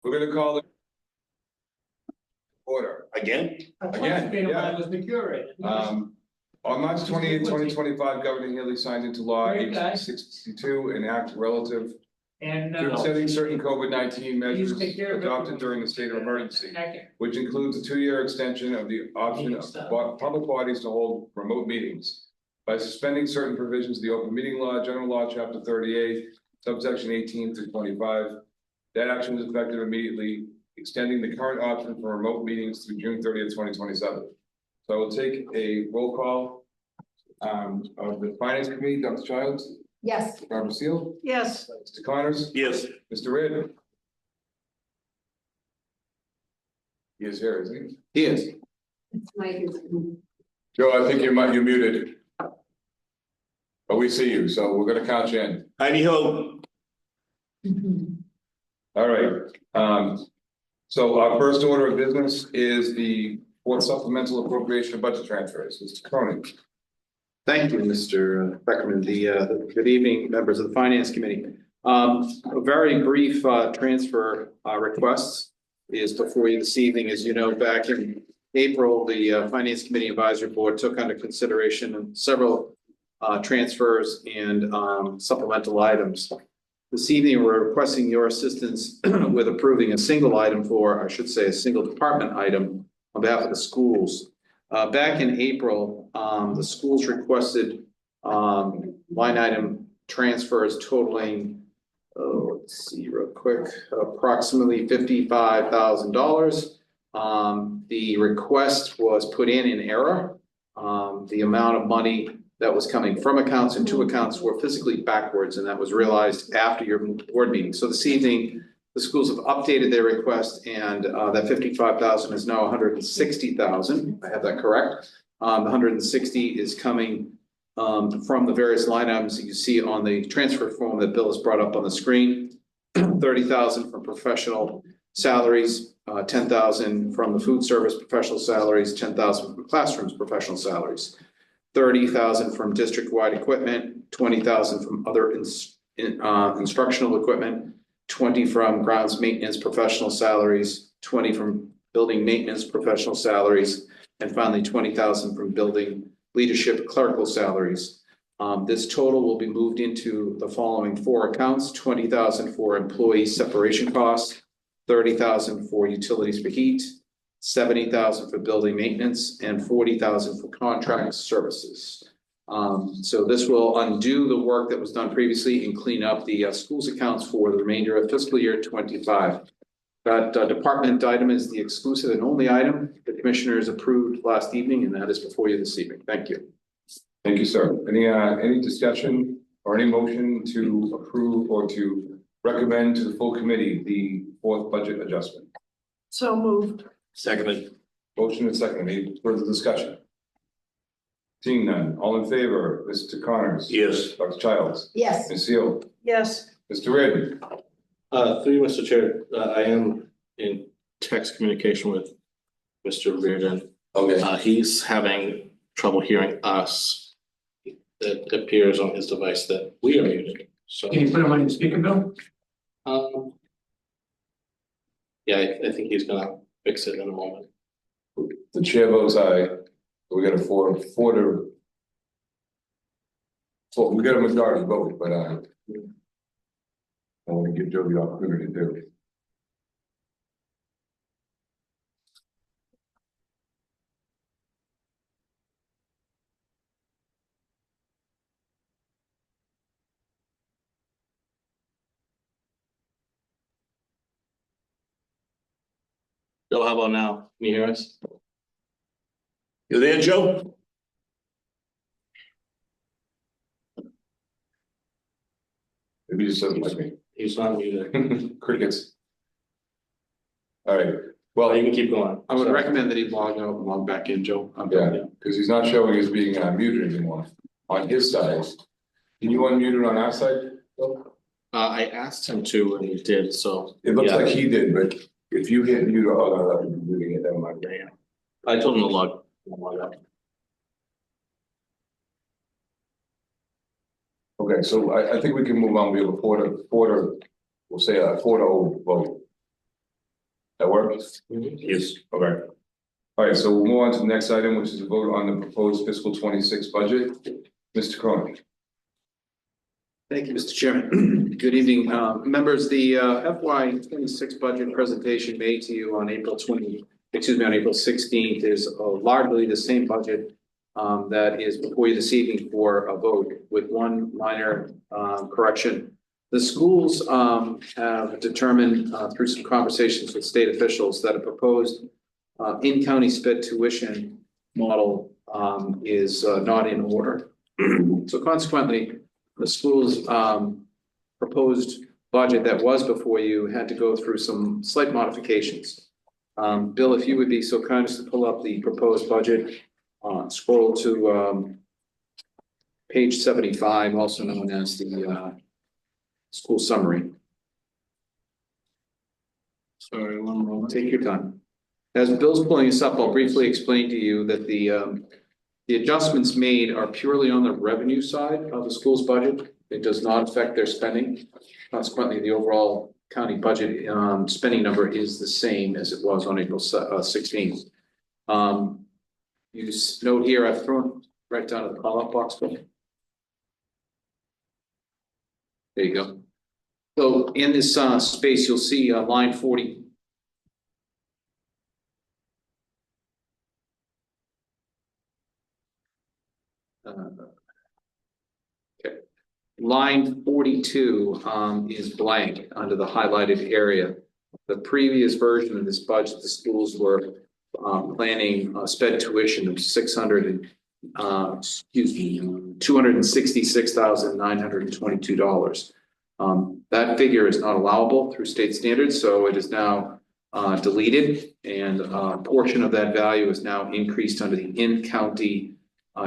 We're gonna call it order. Again? Again, yeah. Was the curator. On March 28, 2025, Governor Healy signed into law Great guy. 862, an act relative And. to setting certain COVID-19 measures Please take care of it. adopted during the state of emergency, Okay. which includes a 2-year extension of the option of public bodies to hold remote meetings by suspending certain provisions of the open meeting law, general law, chapter 38, subsection 18 to 25. That action was effective immediately, extending the current option for remote meetings through June 30th, 2027. So I will take a roll call of the Finance Committee. Dr. Childs? Yes. Barbara Seal? Yes. Mr. Connors? Yes. Mr. Reardon? He is here, isn't He is. It's Mike. Joe, I think you're muted. But we see you, so we're gonna count you in. Heidi ho. All right, so our first order of business is the fourth supplemental appropriation of budget transfers. Mr. Cronin. Thank you, Mr. Beckerman. Good evening, members of the Finance Committee. A very brief transfer request is before you this evening. As you know, back in April, the Finance Committee Advisory Board took under consideration several transfers and supplemental items. This evening, we're requesting your assistance with approving a single item for, I should say, a single department item on behalf of the schools. Back in April, the schools requested line item transfers totaling, let's see real quick, approximately $55,000. The request was put in error. The amount of money that was coming from accounts and to accounts were physically backwards, and that was realized after your board meeting. So this evening, the schools have updated their request, and that $55,000 is now $160,000. I have that correct. The $160,000 is coming from the various line items that you see on the transfer form that Bill has brought up on the screen. $30,000 from professional salaries, $10,000 from the food service professional salaries, $10,000 from classrooms professional salaries, $30,000 from district-wide equipment, $20,000 from other instructional equipment, $20,000 from grounds maintenance professional salaries, $20,000 from building maintenance professional salaries, and finally $20,000 from building leadership clerical salaries. This total will be moved into the following 4 accounts: $20,000 for employee separation costs, $30,000 for utilities for heat, $70,000 for building maintenance, and $40,000 for contract services. So this will undo the work that was done previously and clean up the schools accounts for the remainder of fiscal year 25. That department item is the exclusive and only item the commissioners approved last evening, and that is before you this evening. Thank you. Thank you, sir. Any discussion or any motion to approve or to recommend to the full committee the fourth budget adjustment? So moved. Seconded. Motion and second. Any further discussion? Seeing none. All in favor, Mr. Connors? Yes. Dr. Childs? Yes. Ms. Seal? Yes. Mr. Reardon? Through you, Mr. Chair, I am in text communication with Mr. Reardon. Okay. He's having trouble hearing us. It appears on his device that we are muted, so. Can you put him on your speaker, Bill? Yeah, I think he's gonna fix it in a moment. The chair votes aye. We got a four to. So we got a majority vote, but I want to give Joe the opportunity to do it. Bill, how about now? Can you hear us? You there, Joe? Maybe he just doesn't like me. He's not muted. Crickets. All right, Well, well, you can keep going. I would Sorry. recommend that he log out and log back in, Joe. yeah, because he's not showing as being muted anymore on his side. Can you unmute it on our side? Bill? I asked him to, and he did, so. It looks yeah. like he did, but if you hit mute, oh, that would be muting it, never mind. Yeah. I told him to log out. Okay, so I think we can move on. We have a four to, we'll say a 4-0 vote. That works? Yes. Okay. All right, so we'll move on to the next item, which is a vote on the proposed fiscal 26 budget. Mr. Cronin. Thank you, Mr. Chairman. Good evening, members. The FY 26 budget presentation made to you on April 16th is largely the same budget that is before you this evening for a vote, with one minor correction. The schools have determined through some conversations with state officials that a proposed in-county sped tuition model is not in order. So consequently, the school's proposed budget that was before you had to go through some slight modifications. Bill, if you would be so kind as to pull up the proposed budget, scroll to page 75, also known as the school summary. Sorry, one moment. Take your time. As Bill's pulling this up, I'll briefly explain to you that the adjustments made are purely on the revenue side of the school's budget. It does not affect their spending. Consequently, the overall county budget spending number is the same as it was on April 16th. You note here, I've thrown right down to the call-up box. Bill. There you go. So in this space, you'll see line 40. Okay. Line 42 is blank under the highlighted area. The previous version of this budget, the schools were planning sped tuition of $266,922. That figure is not allowable through state standards, so it is now deleted, and a portion of that value is now increased under the in-county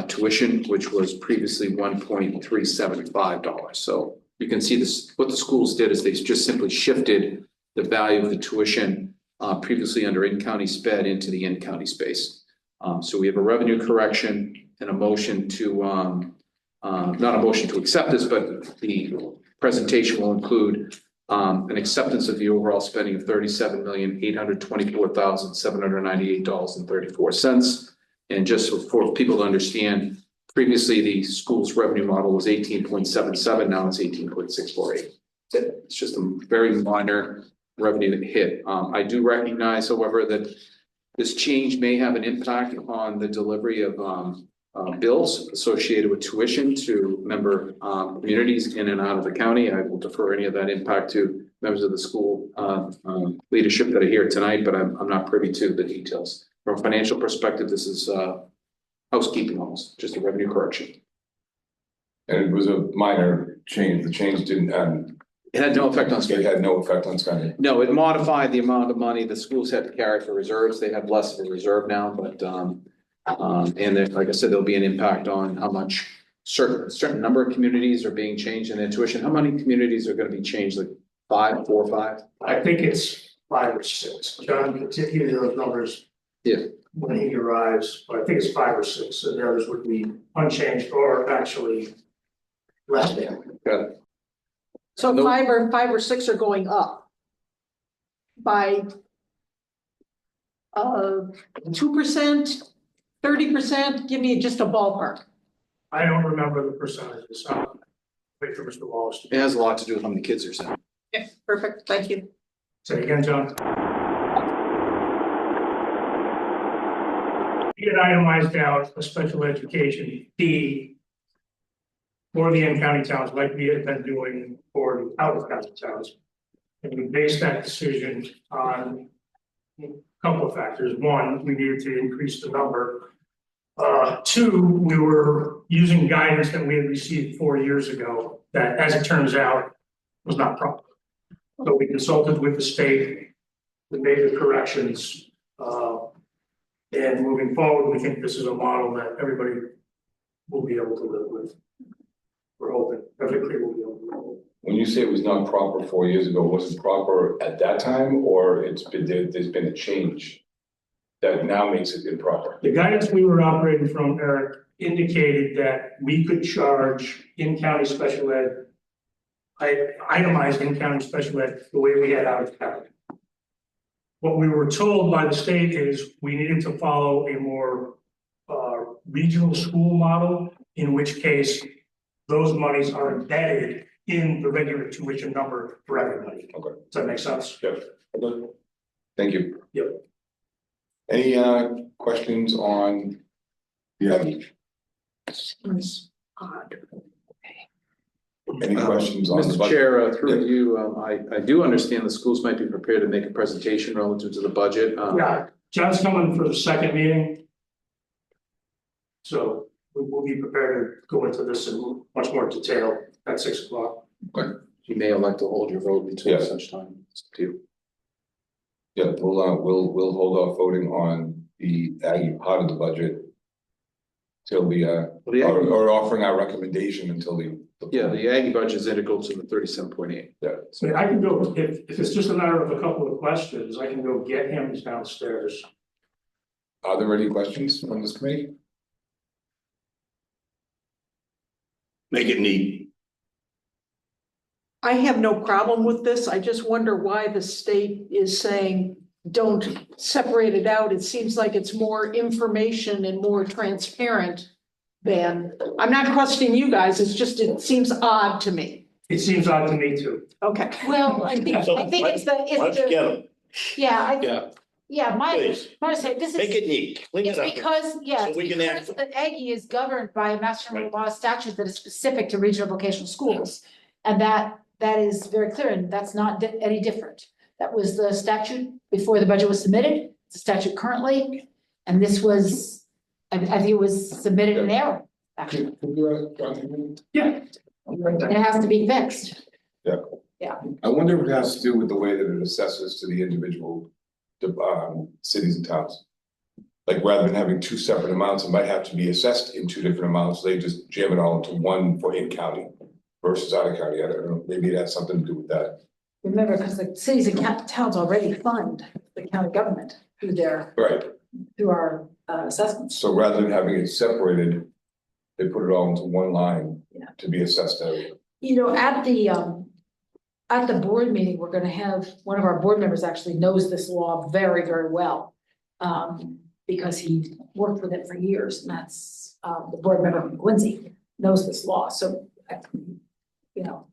tuition, which was previously $1.375. So you can see this. What the schools did is they just simply shifted the value of the tuition previously under in-county sped into the in-county space. So we have a revenue correction and a motion to not a motion to accept this, but the presentation will include an acceptance of the overall spending of $37,824,798.34. And just for people to understand, previously the school's revenue model was 18.77, now it's 18.648. It's just a very minor revenue hit. I do recognize, however, that this change may have an impact on the delivery of bills associated with tuition to member communities in and out of the county. I will defer any of that impact to members of the school leadership that are here tonight, but I'm not privy to the details. From a financial perspective, this is housekeeping almost, just a revenue correction. And it was a minor change. The change didn't It had no effect on it spending. had no effect on spending. No, it modified the amount of money the schools had to carry for reserves. They have less of a reserve now, but and then, like I said, there'll be an impact on how much certain number of communities are being changed in their tuition. How many communities are going to be changed? Like 5, 4, 5? I think it's 5 or 6. John can give you those numbers. Yeah. When he arrives, but I think it's 5 or 6, and the others would be unchanged or actually less than. Okay. So Nope. five or six are going up by 2%, 30%. Give me just a ballpark. I don't remember the percentages. Wait for Mr. Wallace. It has a lot to do with how many kids are sent. Okay, perfect. Thank you. Say it again, John. We had itemized out a special education fee for the in-county towns, like we had been doing for the out-of-county towns. And we based that decision on a couple of factors. One, we needed to increase the number. 2, we were using guidance that we had received 4 years ago that, as it turns out, was not proper. So we consulted with the state, we made the corrections, and moving forward, we think this is a model that everybody will be able to live with. We're hoping everybody will be able to live with. When you say it was not proper 4 years ago, was it proper at that time, or there's been a change that now makes it improper? The guidance we were operating from, Eric, indicated that we could charge in-county special ed, itemized in-county special ed the way we had out of county. what we were told by the state is we needed to follow a more regional school model, in which case those monies are embedded in the regular tuition number for everybody. Okay. Does that make sense? Yep. Okay. Thank you. Yep. Any questions on the Aggie? Any questions on the Mr. budget? Chair, through you, I do understand the schools might be prepared to make a presentation relative to the budget. Yeah, John's coming for the second meeting. So we will be prepared to go into this in much more detail at 6 o'clock. You may elect to hold your vote until Yeah. such time. It's up to you. Yeah, we'll hold off voting on the Aggie part of the budget till the Well, the Aggie- or offering our recommendation until the. Yeah, the Aggie budget is integral to the 37.8. So I can go, if it's just a matter of a couple of questions, I can go get him downstairs. Are there any questions from this committee? Make it neat. I have no problem with this. I just wonder why the state is saying, don't separate it out. It seems like it's more information and more transparent than, I'm not questioning you guys, it's just, it seems odd to me. It seems odd to me too. Okay. Well, I think it's the, Let's it's get the, them, yeah, Yeah. please, this make is, it neat, clean it's it up. because, yeah, So it's we can because act. the Aggie is governed by a master general Right. law statute that is specific to regional vocational schools. And that is very clear, and that's not any different. That was the statute before the budget was submitted, it's a statute currently, and this was, I think it was submitted in error, actually. Yeah. And it has to be fixed. I wonder if it has to do with the way that it assesses to the individual cities and towns. Like rather than having two separate amounts, it might have to be assessed in two different amounts. They just jam it all into one for in county versus out of county. I don't know. Maybe it has something to do with that. Remember, because the cities and towns already fund the county government through Right. our assessments. So rather than having it separated, they put it all into one line Yeah. to be assessed out. You know, at the board meeting, we're gonna have, one of our board members actually knows this law very, very well. Because he worked with it for years, and that's, the board member from Quincy knows this law, so, you know,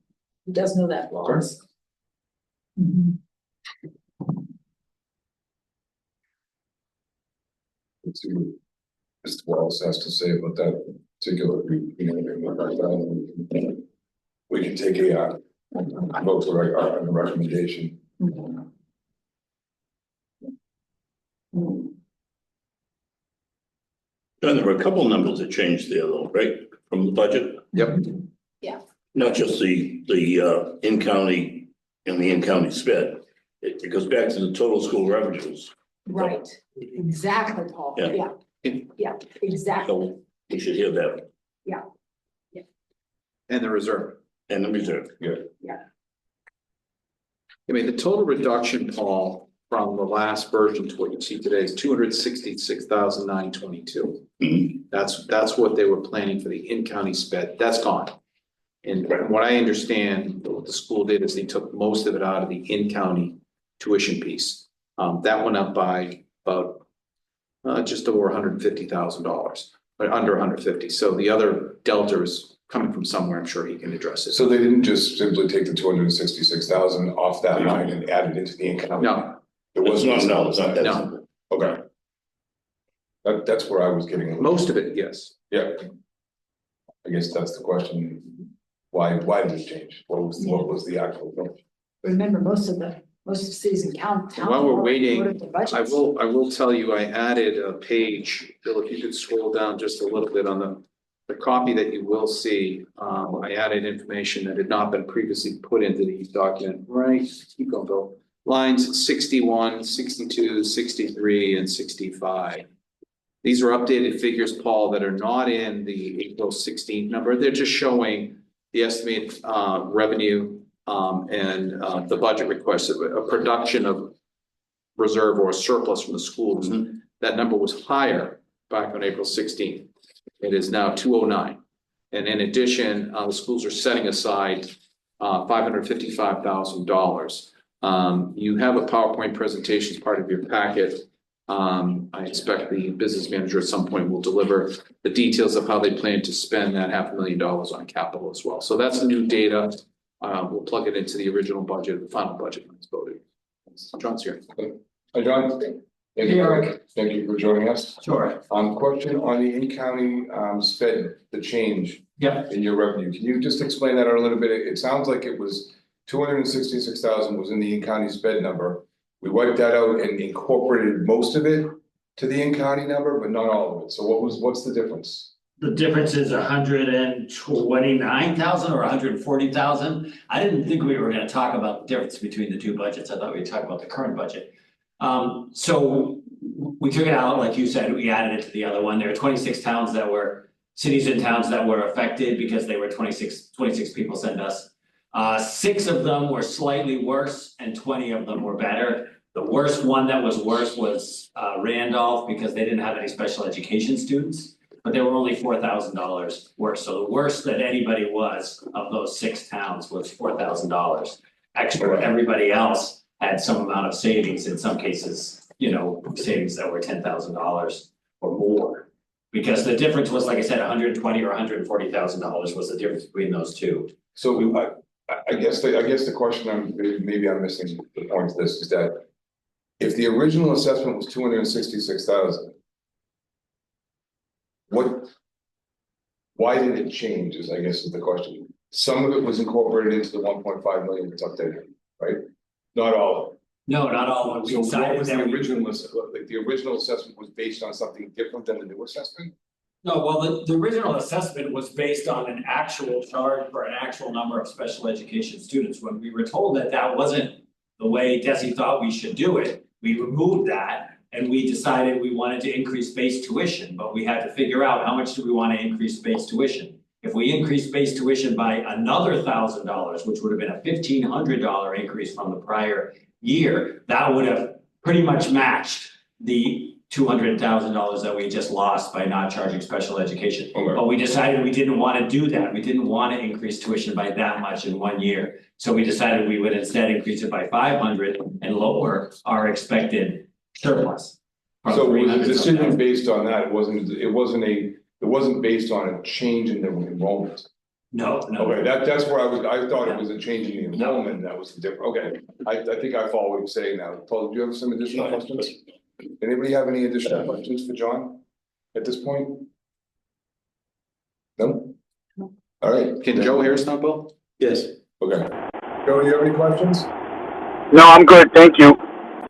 he does know that law. Sure. Mhm. Let's see what Mr. Wallace has to say about that particular, we can take a vote to our recommendation. Mhm. And there were a couple numbers that changed there though, right, from the budget? Yep. Not just the in-county and the in-county sped. It goes back to the total school revenues. Right, exactly, Paul, Yeah. yeah, exactly. So we should hear that. And the reserve. And the reserve. I mean, the total reduction, Paul, from the last version to what you see today is 266,922. Mhm. That's what they were planning for the in-county sped. That's gone. And from what I understand, what the school did is they took most of it out of the in-county tuition piece. That went up by about just over $150,000, but under 150. So the other delta is coming from somewhere. I'm sure he can address it. So they didn't just simply take the 266,000 off that line and add it into the income? No, It wasn't. No, it's not that No. simple. Okay. That's where I was getting. a little- most of it, yes. Yeah. I guess that's the question. Why did it change? What was the actual thing? Remember, most of cities and towns. While we're waiting, voted their budgets. I will tell you, I added a page, Bill, if you could scroll down just a little bit on the copy that you will see. I added information that had not been previously put into the document, right? Keep going, Bill. Lines 61, 62, 63, and 65. These are updated figures, Paul, that are not in the April 16th number. They're just showing the estimated revenue and the budget request, a production of reserve or surplus from the schools. Mhm. That number was higher back on April 16th. It is now 209. And in addition, the schools are setting aside $555,000 You have a PowerPoint presentation as part of your packet. I expect the business manager at some point will deliver the details of how they plan to spend that $500,000 on capital as well. So that's the new data. We'll plug it into the original budget, the final budget when it's voted. John's here. Hi, John. Thank you. Thank you for joining us. Sure. Question on the in-county sped, the change. Yeah. In your revenue. Can you just explain that a little bit? It sounds like it was 266,000 was in the in-county sped number. We wiped that out and incorporated most of it to the in-county number, but not all of it. So what's the difference? The difference is 129,000 or 140,000. I didn't think we were gonna talk about the difference between the two budgets. I thought we'd talk about the current budget. So we took it out, like you said, we added it to the other one. There are 26 towns that were, cities and towns that were affected because they were 26 people sent us. 6 of them were slightly worse and 20 of them were better. The worst one that was worse was Randolph because they didn't have any special education students, but they were only $4,000 worse. So the worst that anybody was of those 6 towns was $4,000 extra. Everybody else had some amount of savings, in some cases, you know, savings that were $10,000 or more. Because the difference was, like I said, $120,000 or $140,000 was the difference between those two. So I guess the question maybe I'm missing the point of this is that if the original assessment was 266,000, why did it change? Is the question. Some of it was incorporated into the 1.5 million that's updated, right? Not all of it. No, not all of them. We So what decided was that the we- original, like the original assessment was based on something different than the new assessment? No, well, the original assessment was based on an actual charge for an actual number of special education students. When we were told that that wasn't the way Desi thought we should do it, we removed that. And we decided we wanted to increase base tuition, but we had to figure out how much do we want to increase base tuition. If we increase base tuition by another $1,000, which would have been a $1,500 increase from the prior year, that would have pretty much matched the $200,000 that we just lost by not charging special education. Okay. But we decided we didn't want to do that. We didn't want to increase tuition by that much in 1 year. So we decided we would instead increase it by 500 and lower our expected surplus. So was the 300 decision something. based on that? It wasn't based on a change in the enrollment. No. Okay, that's where I thought it was a change in the enrollment, that was the difference. Okay, I think I follow what you're saying now. Paul, do you have some additional questions? Anybody have any additional questions for John at this point? No? All right. Can Joe hear us now, Bill? Yes. Okay. Joe, do you have any questions? No, I'm good, thank you.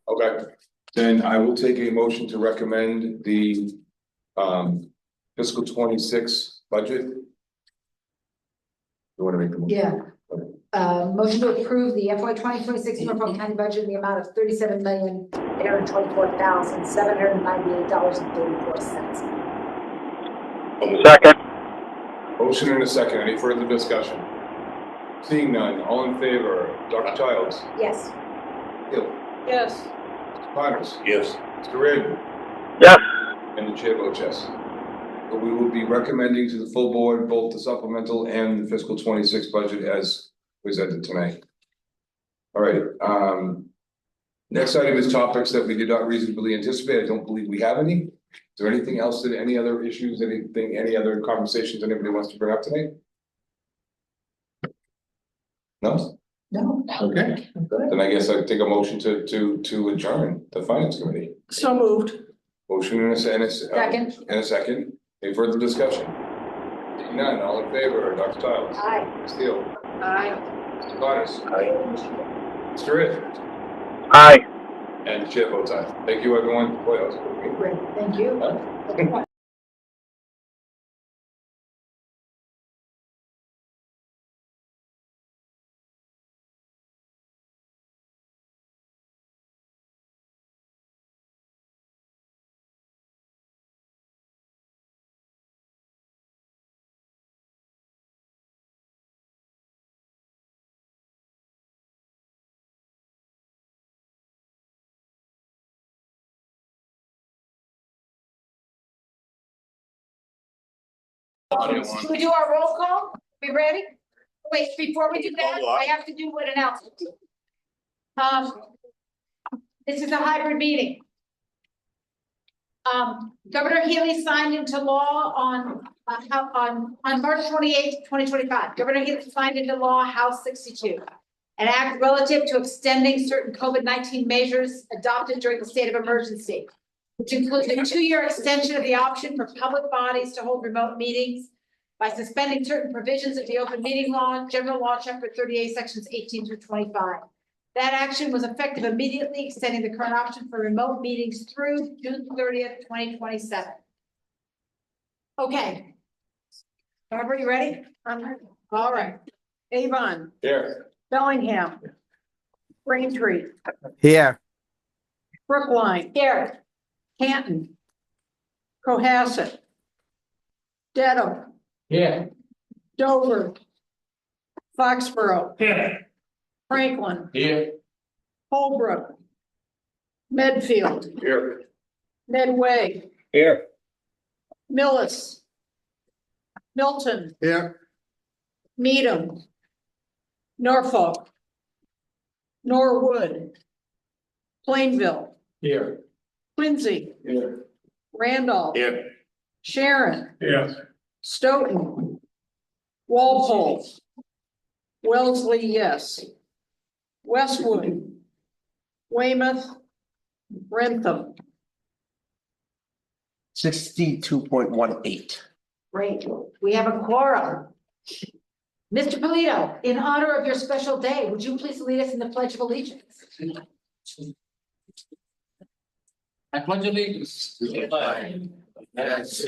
Okay, then I will take a motion to recommend the fiscal 26 budget. You want to make the motion? Yeah. Motion to approve the FY 2026 Norfolk County budget in the amount of $37,824,798.34. Second, Motion and a second. Any further discussion? Seeing none, all in favor, Dr. Childs, Yes. Hill, Yes. Mr. Connors, Yes. Mr. Reardon, yes, and the chair votes yes. So we will be recommending to the full board both the supplemental and the fiscal 26 budget as presented tonight. All right, next item is topics that we did not reasonably anticipate. I don't believe we have any. Is there anything else, any other issues, any other conversations anybody wants to bring up tonight? No? No. Okay, Good. then I guess I take a motion to adjourn the finance committee. So moved. Motion and a Second. second. Any further discussion? Seeing none, all in favor, Dr. Childs. Aye. Ms. Steele, Aye. Mr. Connors. Mr. Ritt, aye. and the chair votes aye. Thank you, everyone. Boy, that was a quick meeting. Great, thank you. Should we do our roll call? We ready? Wait, before we do that, I have to do an announcement. This is a hybrid meeting. Governor Healy signed into law on March 28th, 2025. Governor Healy signed into law House 62. An act relative to extending certain COVID-19 measures adopted during the state of emergency, which includes a 2-year extension of the option for public bodies to hold remote meetings by suspending certain provisions of the open meeting law, general law, chapter 38, sections 18 through 25. That action was effective immediately, extending the current option for remote meetings through June 30th, 2027. Okay. Barbara, you ready? All right. Avon, Here. Bellingham, Braintree, Here. Brookline, Here. Canton, Cohasset, Dedham, Yeah. Dover, Foxborough, Here. Franklin, Here. Holbrook, Medfield, Here. Medway, Here. Millis, Milton, Here. Needham, Norfolk, Norwood, Plainville, Here. Quincy, Here. Randolph, Here. Sharon, Yes. Stoughton, Walpole, Wellesley, yes. Westwood, Weymouth, Rentham, 62.18. Great. We have a quorum. Mr. Polito, in honor of your special day, would you please lead us in the Pledge of Allegiance? I pledge allegiance to the flag. It's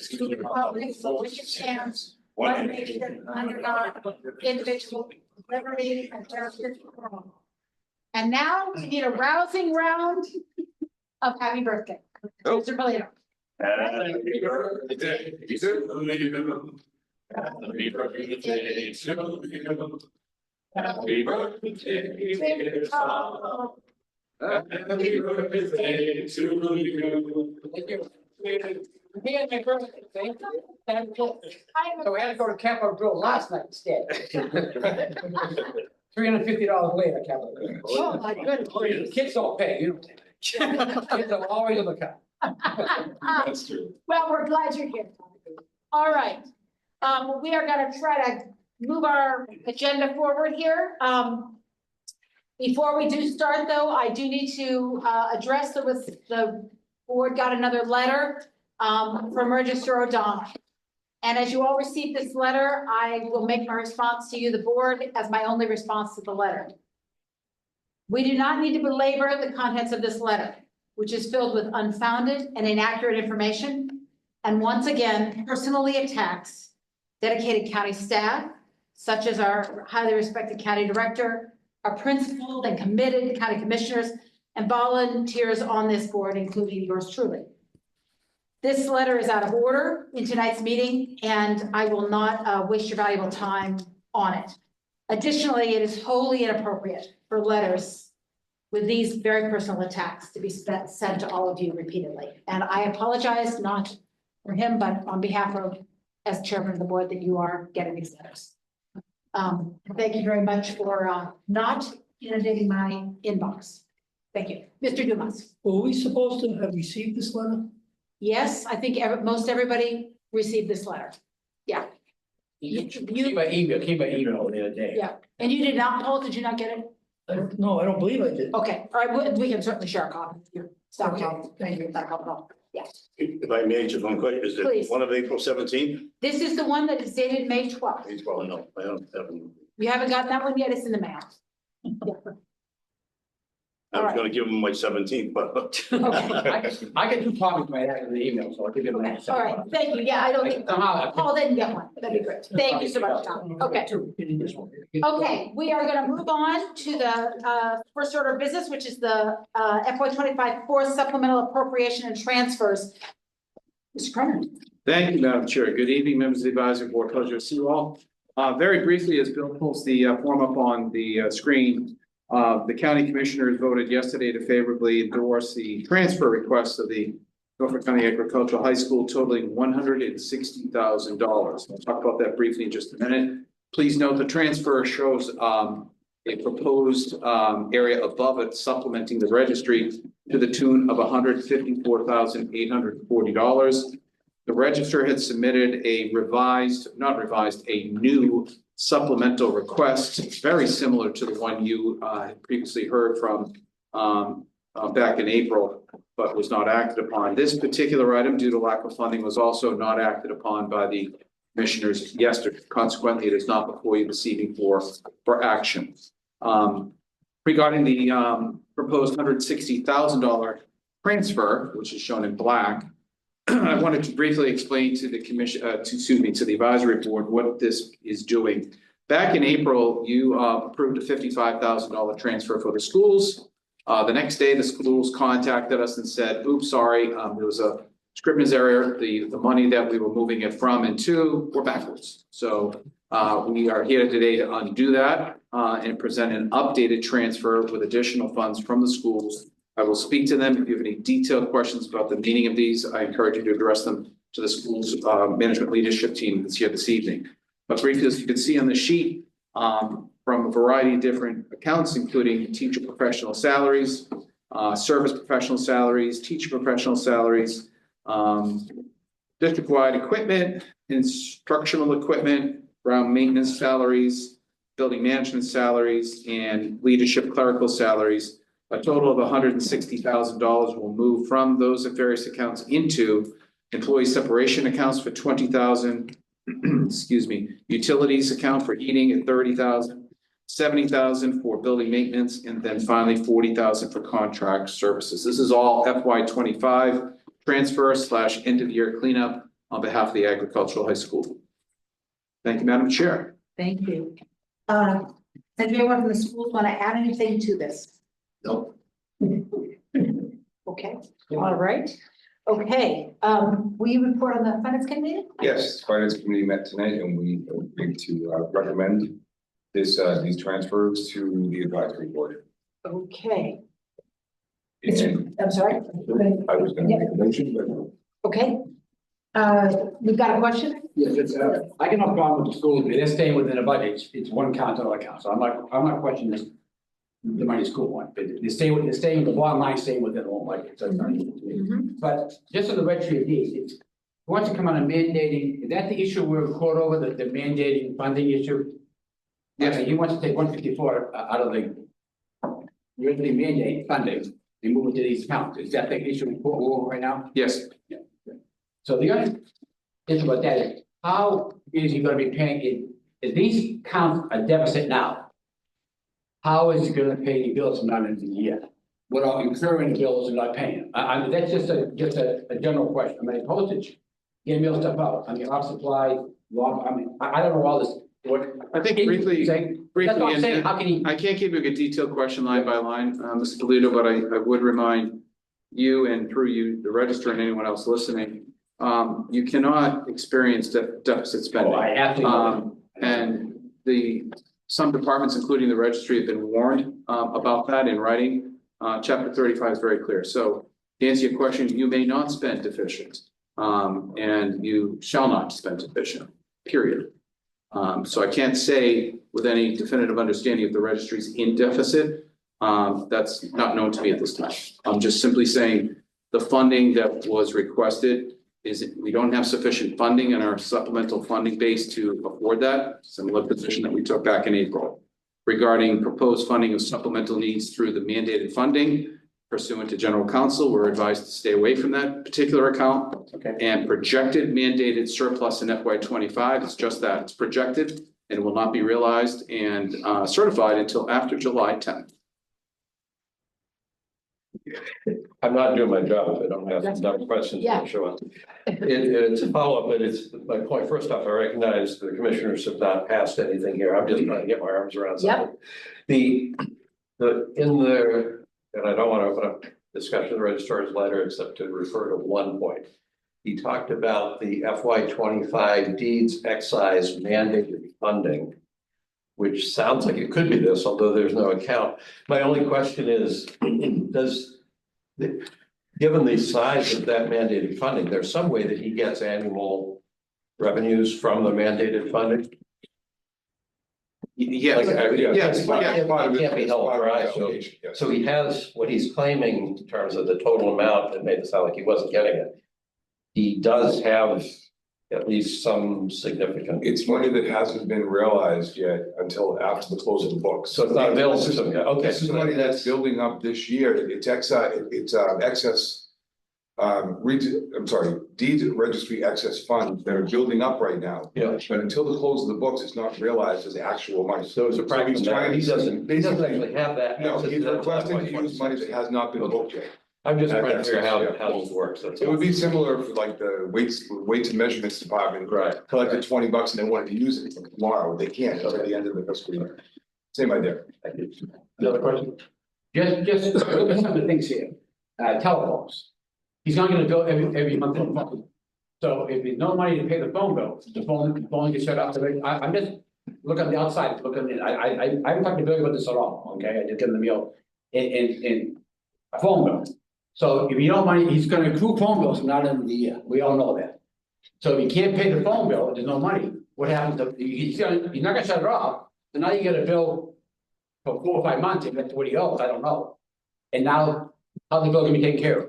to the republic for which it stands, one nation under God, indivisible, liberty and justice for all. And now we need a rousing round of happy birthday. Mr. Polito. Happy birthday to you. Happy birthday to you. Happy birthday, dear Tom. Happy birthday to you. He had my birthday, thank you. So we had to go to Capital Grill last night instead. $350 later, Capital Grill. Oh, my goodness. The kids don't pay, you don't pay. Kids are always on the cut. That's true. Well, we're glad you're here. All right. We are gonna try to move our agenda forward here. Before we do start though, I do need to address the board got another letter from Register O'Donnell. And as you all received this letter, I will make my response to you, the board, as my only response to the letter. We do not need to belabor the contents of this letter, which is filled with unfounded and inaccurate information, and once again, personally attacks dedicated county staff, such as our highly respected county director, our principled and committed county commissioners, and volunteers on this board, including yours truly. This letter is out of order in tonight's meeting, and I will not waste your valuable time on it. Additionally, it is wholly inappropriate for letters with these very personal attacks to be sent to all of you repeatedly. And I apologize, not for him, but on behalf of, as chairman of the board, that you are getting these letters. Thank you very much for not inundating my inbox. Thank you. Mr. Dumas. Were we supposed to have received this letter? Yes, I think most everybody received this letter. Yeah. Came by email the other day. Yeah, and you did not, Paul, did you not get it? No, I don't believe I did. Okay, all right, we can certainly share a copy. Stop, Okay, thank you. Yes, If I may, just one question, is Please. it one of April 17th? this is the one that is dated May 12th. Well, no, I don't have them. You haven't gotten that one yet, it's in the mail. Yeah. I was gonna give them my 17th, but. Okay, I get 2 copies right after the email, so I'll give you my. all right, thank you, yeah, I don't think, Paul didn't get one, that'd be great, thank you so much, Tom, okay. Okay, we are gonna move on to the first order of business, which is the FY 25 core supplemental appropriation and transfers. Mr. Cronin. Thank you, Madam Chair. Good evening, members of the advisory board. Pleasure to see you all. Very briefly, as Bill pulls the form up on the screen, the county commissioners voted yesterday to favorably endorse the transfer request of the Norfolk County Agricultural High School totaling $160,000. We'll talk about that briefly in just a minute. Please note the transfer shows a proposed area above it supplementing the registry to the tune of $154,840. The register had submitted a a new supplemental request, very similar to the one you had previously heard from back in April, but was not acted upon. This particular item, due to lack of funding, was also not acted upon by the commissioners yesterday. Consequently, it is not before you this evening for action. Regarding the proposed $160,000 transfer, which is shown in black, I wanted to briefly explain to the commission, to the advisory board what this is doing. Back in April, you approved a $55,000 transfer for the schools. The next day, the schools contacted us and said, oops, sorry, there was a Scribner's error. The money that we were moving it from and to were backwards. So we are here today to undo that and present an updated transfer with additional funds from the schools. I will speak to them. If you have any detailed questions about the meaning of these, I encourage you to address them to the school's management leadership team that's here this evening. But briefly, as you can see on the sheet, from a variety of different accounts, including teacher professional salaries, service professional salaries, teacher professional salaries, district-wide equipment, instructional equipment, ground maintenance salaries, building management salaries, and leadership clerical salaries. A total of $160,000 will move from those various accounts into employee separation accounts for $20,000. Excuse me, utilities account for heating at $30,000, $70,000 for building maintenance, and then finally $40,000 for contract services. This is all FY25 transfer / end of year cleanup on behalf of the agricultural high school. Thank you, Madam Chair. Thank you. Does anyone from the schools want to add anything to this? No. Okay, all right. Okay, will you report on the finance committee? Yes, finance committee met tonight and we agreed to recommend these transfers to the advisory board. Okay, And I'm sorry. I was gonna make a motion, but Okay. We've got a question? Yes, it's, I can have a problem with the schools, but they're staying within a budget, it's one account to another account, so I'm not questioning this. The money school one, but they're staying, the bottom line staying within the whole budget, so it's not even to me. But just on the registry of deeds, it's, wants to come on a mandating, is that the issue we're in court over, the mandating funding issue? Yes. Okay, he wants to take 154 out of the really mandate funding and move it to these accounts, is that the issue we're over right now? Yes. So the other issue about that is, how is he gonna be paying it, if these accounts a deficit now? How is he gonna pay the bills from not in the year? Without incurring bills and not paying them? I mean, that's just a general question. I mean, postage, getting mail stuff out, I mean, our supply, I don't know all this. What? I think briefly, That's what I'm saying, and how can he? I can't give you a detailed question line by line, Mr. Toledo, but I would remind you and through you, the register and anyone else listening, you cannot experience deficit spending. Oh, I absolutely know. And some departments, including the registry, have been warned about that in writing. Chapter 35 is very clear. So to answer your question, you may not spend deficient, and you shall not spend deficient, period. So I can't say with any definitive understanding if the registry is in deficit. That's not known to me at this time. I'm just simply saying the funding that was requested is we don't have sufficient funding in our supplemental funding base to afford that. Similar position that we took back in April. Regarding proposed funding of supplemental needs through the mandated funding pursuant to general counsel, we're advised to stay away from that particular account. Okay. And projected mandated surplus in FY25 is just that, it's projected and will not be realized and certified until after July 10th. I'm not doing my job if I don't ask enough questions. Yeah. I'm sure. It's a follow-up, but it's my point. First off, I recognize the commissioners have not passed anything here. I'm just trying to get my arms around something. And I don't want to open up discussion of the registrar's letter except to refer to one point. He talked about the FY25 deeds excise mandated funding, which sounds like it could be this, although there's no account. My only question is, given the size of that mandated funding, there's some way that he gets annual revenues from the mandated funding? Yes, yes, It can't be held dry, so, Yes. so he has, what he's claiming in terms of the total amount, that made it sound like he wasn't getting it. He does have at least some significant. It's money that hasn't been realized yet until after the close of the books. So it's not available to him yet, okay. This is money that's building up this year, it's excess. Deed registry excess funds that are building up right now. Yeah. But until the close of the books, it's not realized as actual money. So it's a practice, he's trying he doesn't actually have that. No, access he's to that requesting to FY26. use money that has not been booked yet. I'm just trying to That's- figure out yeah. how this works, that's It all. would be similar for like the weights and measurements department. Right. Collected $20 and they wanted to use it tomorrow, they can't until the end of the fiscal year. Same idea. Another question? Just look at some of the things here, telephones. He's not gonna bill every month on the phone. So if there's no money to pay the phone bill, the phone gets shut off, so I'm just, look on the outside, look on the, I haven't talked to Billy about this at all, okay, I just give him the mail in a phone bill. So if you don't money, he's gonna accrue phone bills from now to the end of the year, we all know that. So if you can't pay the phone bill, there's no money, what happens, he's not gonna shut it off, so now you get a bill for 4 or 5 months, if that's what he owes, I don't know. And now, how's the bill gonna be taken care of?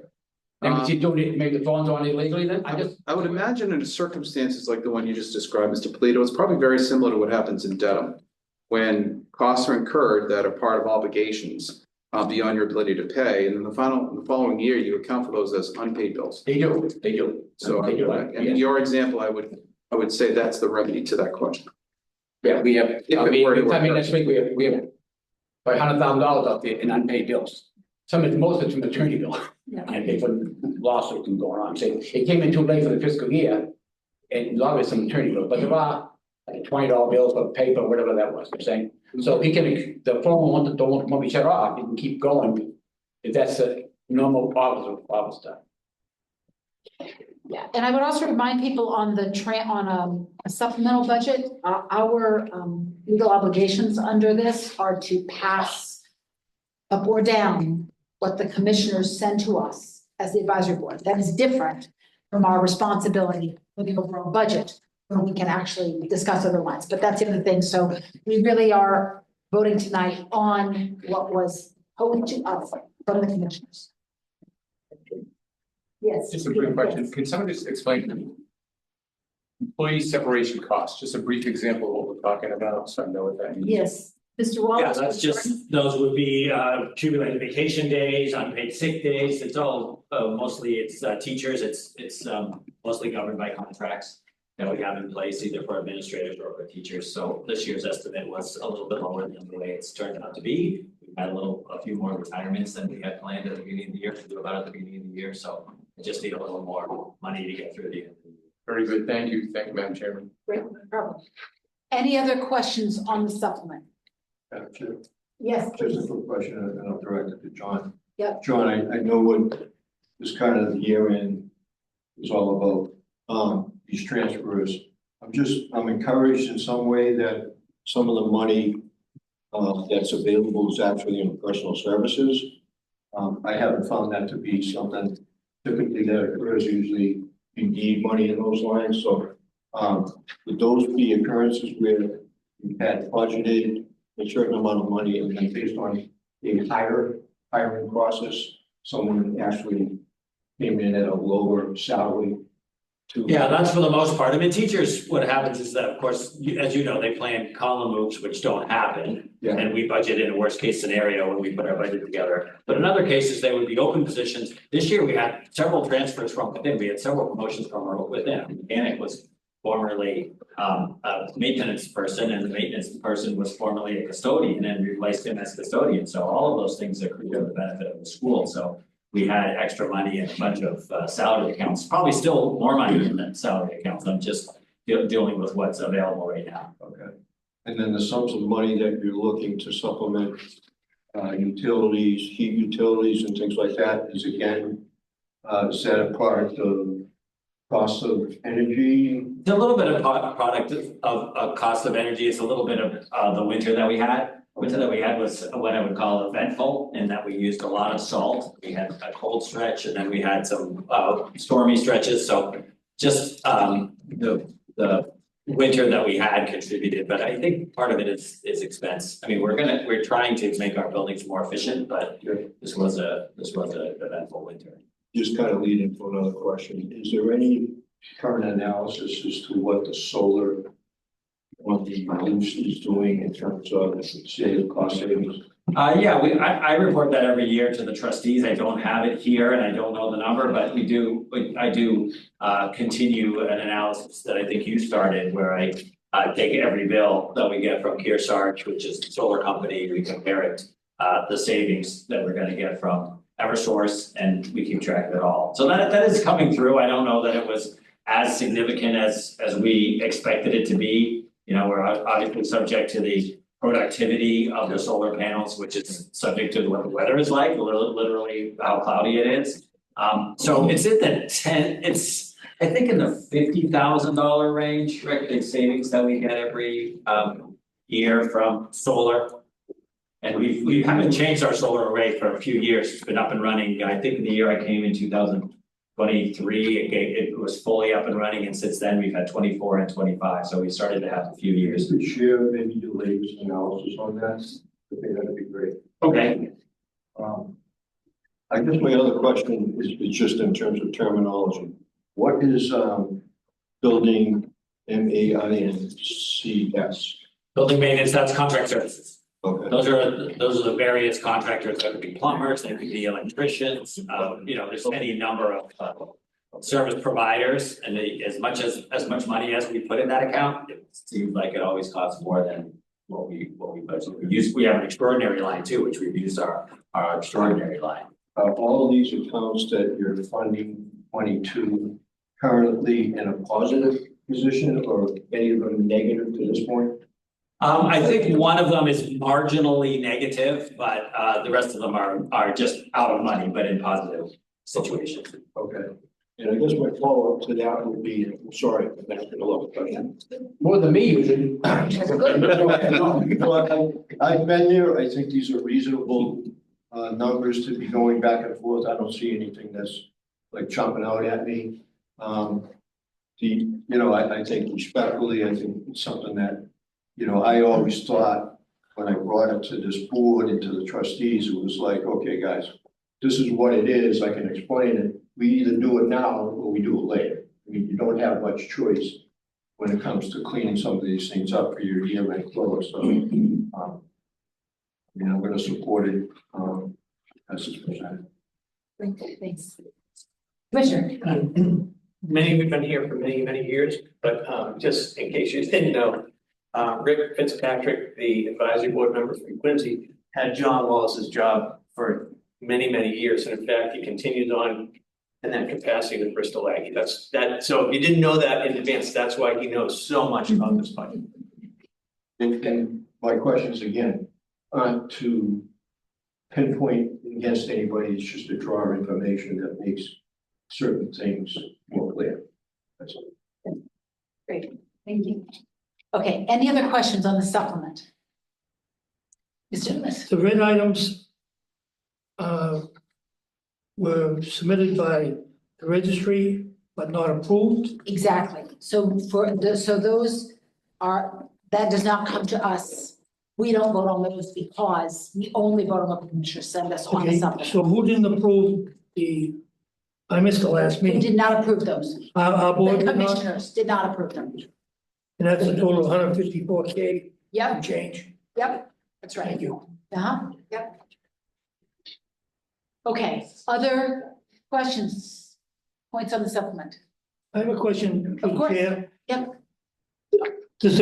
And is he doing it, maybe the phone's on illegally then, I would imagine in circumstances like the one you just described, Mr. Polito, it's probably very similar to what happens in Dedham. When costs are incurred that are part of obligations beyond your ability to pay, and then the following year, you account for those as unpaid bills. They do. So, They do, and in your example, I would say that's the remedy to that question. Yeah, we have, If I it mean, were to I mean, occur. next week, we have about $100,000 out there in unpaid bills. Most of it's from attorney bill. Yeah. And they put lawsuits and going on, say, it came in too late for the fiscal year. And a lot of it's some attorney bill, but there are like $20 bills for paper, whatever that was, I'm saying. So he can, the phone won't be shut off, he can keep going. If that's a normal office stuff. Yeah, and I would also remind people on the on a supplemental budget, our legal obligations under this are to pass up or down what the commissioners send to us as the advisory board. That is different from our responsibility for the overall budget, where we can actually discuss other lines, but that's the other thing. So we really are voting tonight on what was owed to us from the commissioners. Yes. Just a brief question, Yes. can someone just explain to me? Employee separation costs, just a brief example of what we're talking about, so I know what that means. Yes, Mr. Wallace. Yeah, that's just, those would be accumulated vacation days, unpaid sick days, it's all, mostly it's teachers, it's mostly governed by contracts that we have in place either for administrators or for teachers, so this year's estimate was a little bit lower than the way it's turned out to be. We had a few more retirements than we had planned at the beginning of the year, to do about at the beginning of the year, so I just need a little more money to get through the end of the year. Very good, thank you, Madam Chairman. Great, no problem. Any other questions on the supplement? Yes, Just a please. quick question, and I'll direct it to John. Yep. John, I know what this kind of year end is all about, these transfers. I'm encouraged in some way that some of the money that's available is actually in personal services. I haven't found that to be something typically that occurs, usually you need money in those lines, so would those be occurrences where you've had budgeted a certain amount of money and then based on the hiring process, someone actually came in at a lower salary to. Yeah, that's for the most part. I mean, teachers, what happens is that, of course, as you know, they plan column moves which don't happen. Yeah. And we budget in a worst case scenario when we put our budget together. But in other cases, they would be open positions. This year, we had several transfers from within. We had several promotions from within. A mechanic was formerly a maintenance person, and the maintenance person was formerly a custodian, and replaced him as custodian. So all of those things accrue to the benefit of the school. So we had extra money in a bunch of salary accounts, probably still more money in the salary accounts. I'm just dealing with what's available right now. Okay. And then the sums of money that you're looking to supplement utilities, heat utilities and things like that is again, is that a product of cost of energy? It's a little bit of product of cost of energy. It's a little bit of the winter that we had. Winter that we had was what I would call eventful, in that we used a lot of salt. We had a cold stretch, and then we had some stormy stretches. So just the winter that we had contributed, but I think part of it is expense. I mean, we're trying to make our buildings more efficient, but this was a eventful winter. Just kind of lead into another question. Is there any current analysis as to what the solar on the roofs is doing in terms of, say, cost savings? Yeah, I report that every year to the trustees. I don't have it here and I don't know the number, but I do continue an analysis that I think you started where I take every bill that we get from Kearsarge, which is the solar company, we compare it, the savings that we're gonna get from Eversource, and we keep track of it all. So that is coming through. I don't know that it was as significant as we expected it to be. You know, we're obviously subject to the productivity of the solar panels, which is subject to what the weather is like, literally how cloudy it is. So it's in the I think in the $50,000 range, right, the savings that we get every year from solar. And we haven't changed our solar array for a few years. It's been up and running. I think the year I came in 2023, it was fully up and running, and since then we've had 24 and 25. So we started to have a few years. Could you share maybe your latest analysis on that? I think that'd be great. Okay. I guess my other question is just in terms of terminology. What is building maintenance? Building maintenance, that's contract services. Okay. Those are the various contractors. That could be plumbers, they could be electricians, you know, there's any number of service providers. And as much money as we put in that account, it seems like it always costs more than what we budget. We have an extraordinary line too, which we've used our extraordinary line. All of these accounts that you're funding 22 currently in a positive position, or any of them negative to this point? I think one of them is marginally negative, but the rest of them are just out of money, but in positive situations. Okay. And I guess my follow-up to that would be, I'm sorry, I'm asking a lot of questions. More than me, usually. I've been there. I think these are reasonable numbers to be going back and forth. I don't see anything that's like jumping out at me. I think respectfully, I think it's something that, I always thought when I brought it to this board and to the trustees, it was like, okay, guys, this is what it is. I can explain it. We either do it now or we do it later. I mean, you don't have much choice when it comes to cleaning some of these things up for your year-end close. So, I'm going to support it as it's presented. Thanks. Commissioner. Many, we've been here for many, many years, but just in case you didn't know, Rick Fitzpatrick, the advisory board member from Quincy, had John Wallace's job for many, many years. And in fact, he continues on in that capacity with Bristol Aggie. So if you didn't know that in advance, that's why he knows so much about this budget. And my questions again, aren't to pinpoint against anybody, it's just to draw information that makes certain things more clear. That's all. Great, thank you. Okay, any other questions on the supplement? Mr. Lewis. The red items were submitted by the registry, but not approved. Exactly. So those that does not come to us. We don't vote on those because we only vote on what the commissioners send us on the Okay, supplement. so who didn't approve I missed the last We meeting. did not approve those. Our board The did not, commissioners did not approve them. and that's a total of 154K Yep, change. yep, that's right. Thank you. Yep. Okay, other questions, points on the supplement? I have a question. Of course. Chair. Yep. Did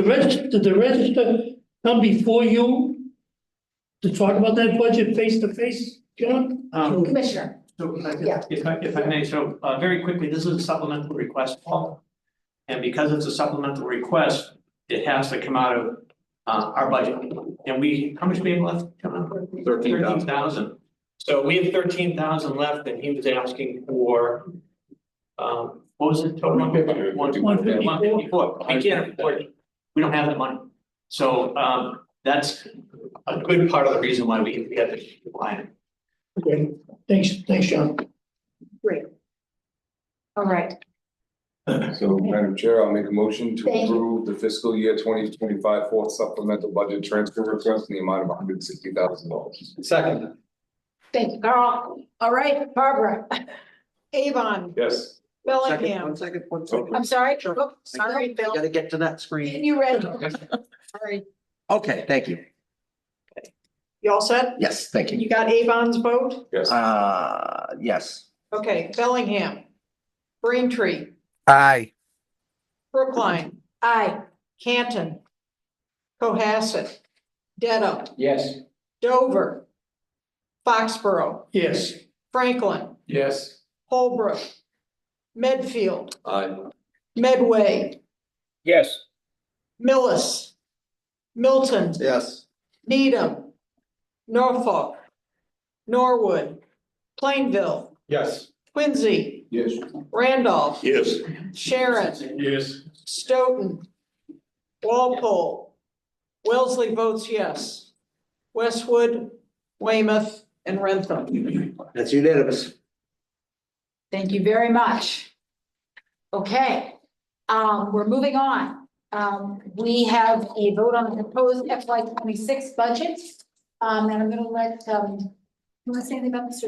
the register come before you to talk about that budget face to face, John? Commissioner. So Yeah. if I may, very quickly, this is a supplemental request, Paul. And because it's a supplemental request, it has to come out of our budget. And how much we have left? 13,000. So we have 13,000 left, and he was asking for, what was it? 154. I can't afford it. We don't have that money. So that's a good part of the reason why we had to decline it. Okay, thanks, John. Great. All right. So, Madam Chair, I'll make a motion to Thank you. approve the fiscal year 2025 fourth supplemental budget transfer request in the amount of $160,000. Second. Thank you, Carl. All right, Barbara. Avon, Yes. Bellingham. One second. I'm sorry. Oh, sorry, Bill. Gotta get to that screen. You ready? Sorry, Okay, thank you. you all set? Yes, thank You got Avon's vote? Yes. Yes. Okay, Bellingham. Braintree, Aye. Brookline, Aye. Canton. Cohasset, Dedham, Yes. Dover. Foxborough, Yes. Franklin, Yes. Holbrook. Medfield, Aye. Medway, Yes. Millis. Milton, Yes. Needham. Norfolk. Norwood, Plainville, Yes. Quincy, Yes. Randolph, Yes. Sharon, Yes. Stoughton, Walpole. Wellesley votes yes. Westwood, Weymouth, and Rentham. That's unanimous. Thank you very much. Okay, we're moving on. We have a vote on the proposed FY 26 budget. And I'm gonna let, you wanna say anything about this?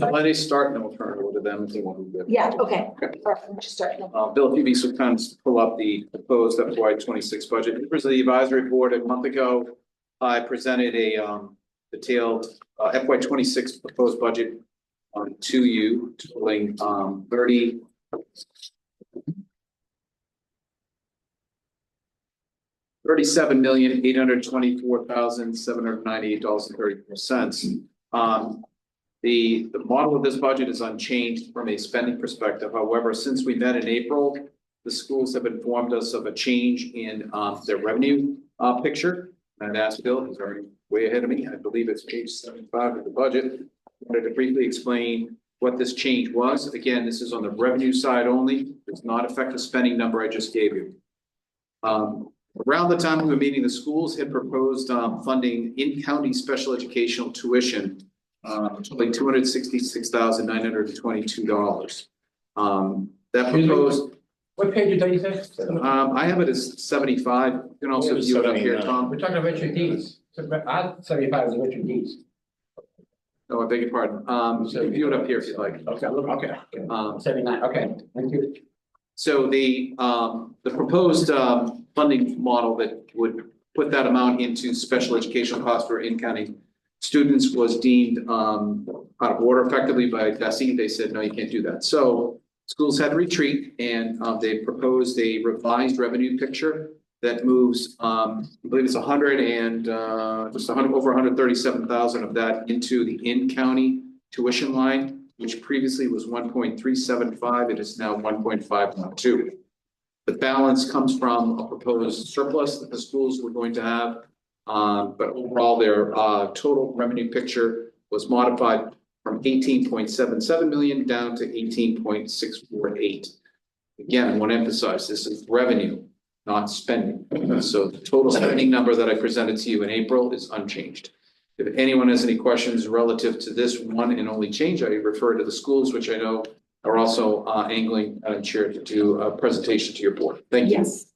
Let me start and then we'll turn it over to them if they want to. Yeah, okay. Perfect. We'll just start. Bill, if you'd be so kind as to pull up the proposed FY 26 budget. Members of the advisory board, a month ago, I presented a detailed FY 26 proposed budget to you, totaling $37,824,798.34. The model of this budget is unchanged from a spending perspective. However, since we met in April, the schools have informed us of a change in their revenue picture. And asked Bill, he's already way ahead of me. I believe it's page 75 of the budget. I wanted to briefly explain what this change was. Again, this is on the revenue side only. Does not affect the spending number I just gave you. Around the time we were meeting, the schools had proposed funding in-county special educational tuition totaling $266,922. That proposed. What page did you say? I have it as 75. You can also view it up here, Tom. We're talking about Richard Dees. I 75 is the Richard Dees. Oh, I beg your pardon. So view it up here if you'd like. Okay, 79, okay, thank you. So the proposed funding model that would put that amount into special educational costs for in-county students was deemed out of order effectively by DESE. They said, no, you can't do that. So schools had to retreat and they proposed a revised revenue picture that moves, I believe it's over 137,000 of that into the in-county tuition line, which previously was 1.375. It is now 1.512. The balance comes from a proposed surplus that the schools were going to have. But overall, their total revenue picture was modified from 18.77 million down to 18.648. Again, I want to emphasize this is revenue, not spending. So the total spending number that I presented to you in April is unchanged. If anyone has any questions relative to this one and only change, I refer to the schools, which I know are also angling, Madam Chair, to do a presentation to your board. Thank you. Yes,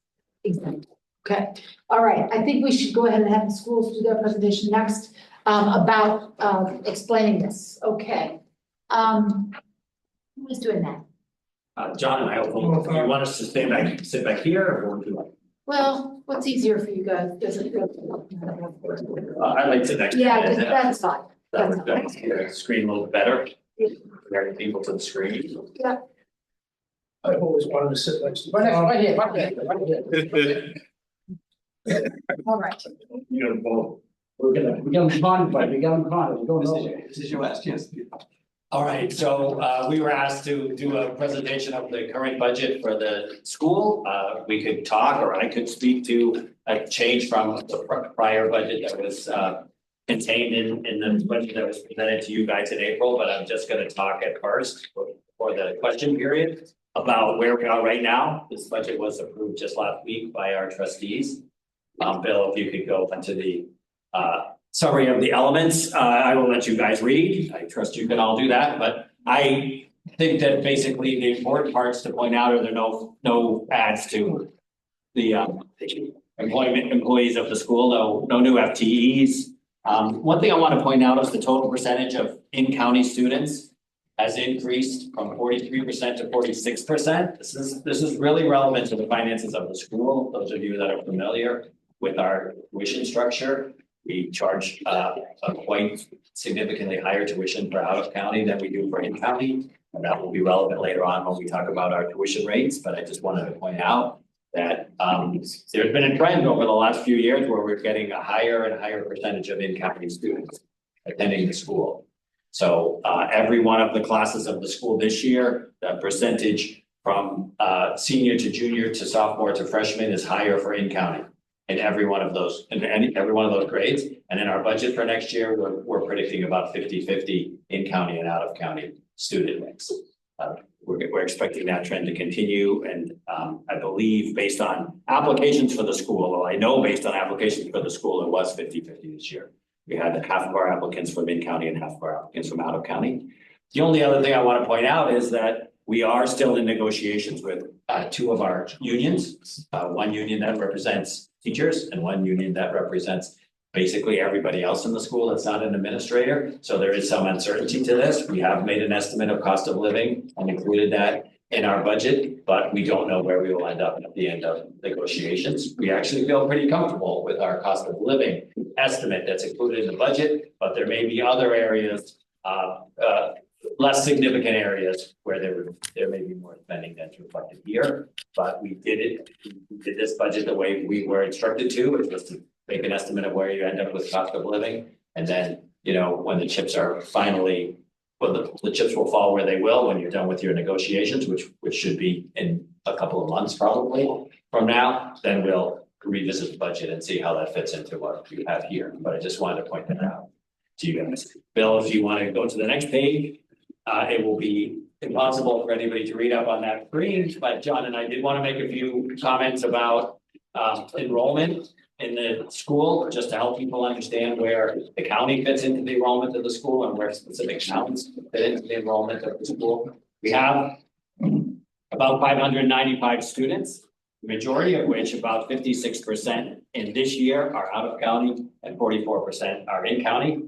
exactly. Okay, all right. I think we should go ahead and have the schools do their presentation next about explaining this. Okay. Who's doing that? John and I, do you want us to sit back here or would you like? Well, what's easier for you guys? Does it feel? I'd like to next. Yeah, that's fine. That would make the screen a little better. Connecting people to the screen. Yeah. I always wanted to sit next to. Right here. All right. You're gonna vote. We're gonna move on, but we gotta move on. We're going nowhere. This is your last chance. All right, so we were asked to do a presentation of the current budget for the school. We could talk, or I could speak to a change from the prior budget that was contained in the budget that was presented to you guys in April, but I'm just gonna talk at first for the question period about where we are right now. This budget was approved just last week by our trustees. Bill, if you could go into the summary of the elements, I will let you guys read. I trust you can all do that, but I think that basically the important parts to point out are there no adds to the employees of the school, no new FTEs. One thing I want to point out is the total percentage of in-county students has increased from 43% to 46%. This is really relevant to the finances of the school. Those of you that are familiar with our tuition structure, we charge a quite significantly higher tuition for out of county than we do for in county. And that will be relevant later on when we talk about our tuition rates, but I just wanted to point out that there's been a trend over the last few years where we're getting a higher and higher percentage of in-county students attending the school. So every one of the classes of the school this year, that percentage from senior to junior to sophomore to freshman is higher for in-county. In every one of those, in every one of those grades. And in our budget for next year, we're predicting about 50-50 in-county and out-of-county student mix. We're expecting that trend to continue, and I believe based on applications for the school, well, I know based on applications for the school, it was 50-50 this year. We had half of our applicants from in-county and half of our applicants from out-of-county. The only other thing I want to point out is that we are still in negotiations with two of our unions, one union that represents teachers and one union that represents basically everybody else in the school that's not an administrator. So there is some uncertainty to this. We have made an estimate of cost of living and included that in our budget, but we don't know where we will end up at the end of negotiations. We actually feel pretty comfortable with our cost of living estimate that's included in the budget, but there may be other areas, less significant areas where there may be more spending that's reflected here. But we did this budget the way we were instructed to, which was to make an estimate of where you end up with cost of living. And then, you know, when the chips are finally, well, the chips will fall where they will when you're done with your negotiations, which should be in a couple of months probably from now, then we'll revisit the budget and see how that fits into what you have here. But I just wanted to point that out to you guys. Bill, if you want to go to the next page, it will be impossible for anybody to read up on that screen, but John and I did want to make a few comments about enrollment in the school, just to help people understand where the county fits into the enrollment of the school and where specific towns fit into the enrollment of the school. We have about 595 students, the majority of which, about 56% in this year, are out of county and 44% are in county.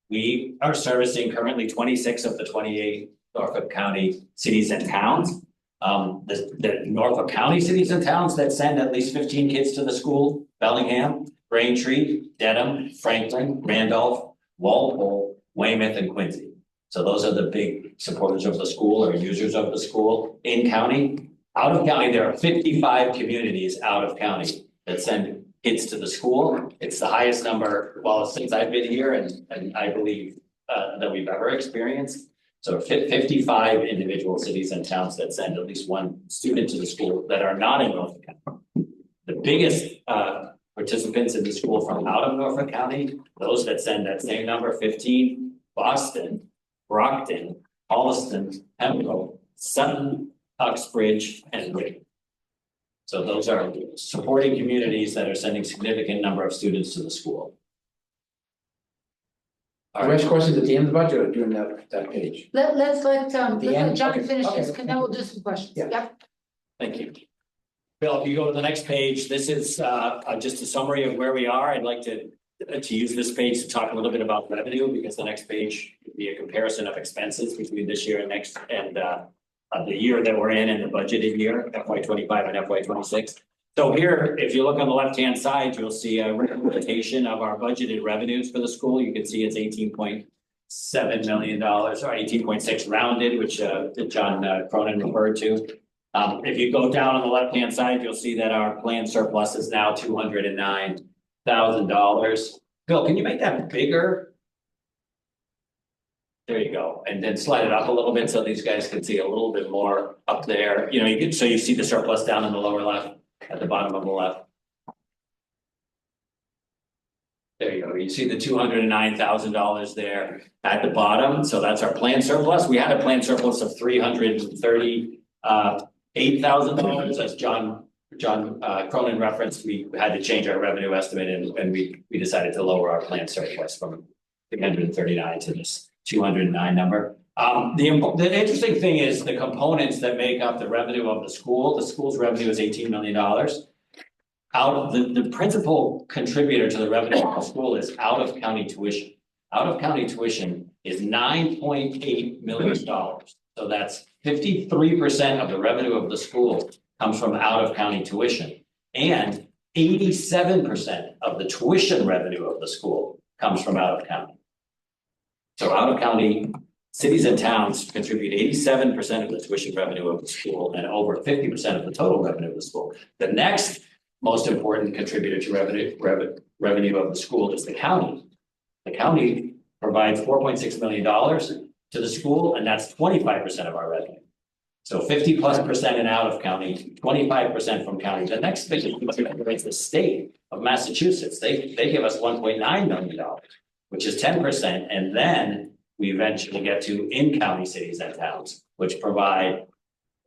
We are servicing currently 26 of the 28 Norfolk County cities and towns. The Norfolk County cities and towns that send at least 15 kids to the school: Bellingham, Braintree, Dedham, Franklin, Randolph, Walpole, Weymouth, and Quincy. So those are the big supporters of the school or users of the school in county. Out of county, there are 55 communities out of county that send kids to the school. It's the highest number, well, since I've been here, and I believe that we've ever experienced. So 55 individual cities and towns that send at least one student to the school that are not in Norfolk County. The biggest participants in the school from out of Norfolk County, those that send that same number, 15, Boston, Brockton, Holliston, Pembroke, Sutton, Uxbridge, and Whitney. So those are supporting communities that are sending significant number of students to the school. Are there questions at the end of the budget or during that page? Let's let John Okay, finish okay. this, and then we'll do some questions. Yeah. Yep. Thank you. Bill, if you go to the next page, this is just a summary of where we are. I'd like to use this page to talk a little bit about revenue, because the next page would be a comparison of expenses between this year and next, and the year that we're in and the budgeted year, FY25 and FY26. So here, if you look on the left-hand side, you'll see a representation of our budgeted revenues for the school. You can see it's $18.7 million, or 18.6 rounded, which John Cronin referred to. If you go down on the left-hand side, you'll see that our planned surplus is now $209,000. Bill, can you make that bigger? There you go, and then slide it up a little bit so these guys can see a little bit more up there. You know, you can, so you see the surplus down in the lower left, at the bottom of the left. There you go. You see the $209,000 there at the bottom. So that's our planned surplus. We had a planned surplus of $338,000, as John Cronin referenced. We had to change our revenue estimate, and we decided to lower our planned surplus from 339 to this 209 number. The interesting thing is the components that make up the revenue of the school. The school's revenue is $18 million. Out of the principal contributor to the revenue of the school is out-of-county tuition. Out-of-county tuition is $9.8 million. So that's 53% of the revenue of the school comes from out-of-county tuition. And 87% of the tuition revenue of the school comes from out-of-county. So out-of-county cities and towns contribute 87% of the tuition revenue of the school and over 50% of the total revenue of the school. The next most important contributor to revenue of the school is the county. The county provides $4.6 million to the school, and that's 25% of our revenue. So 50+% in out of county, 25% from county. The next big contributor is the state of Massachusetts. They give us $1.9 million, which is 10%, and then we eventually get to in-county cities and towns, which provide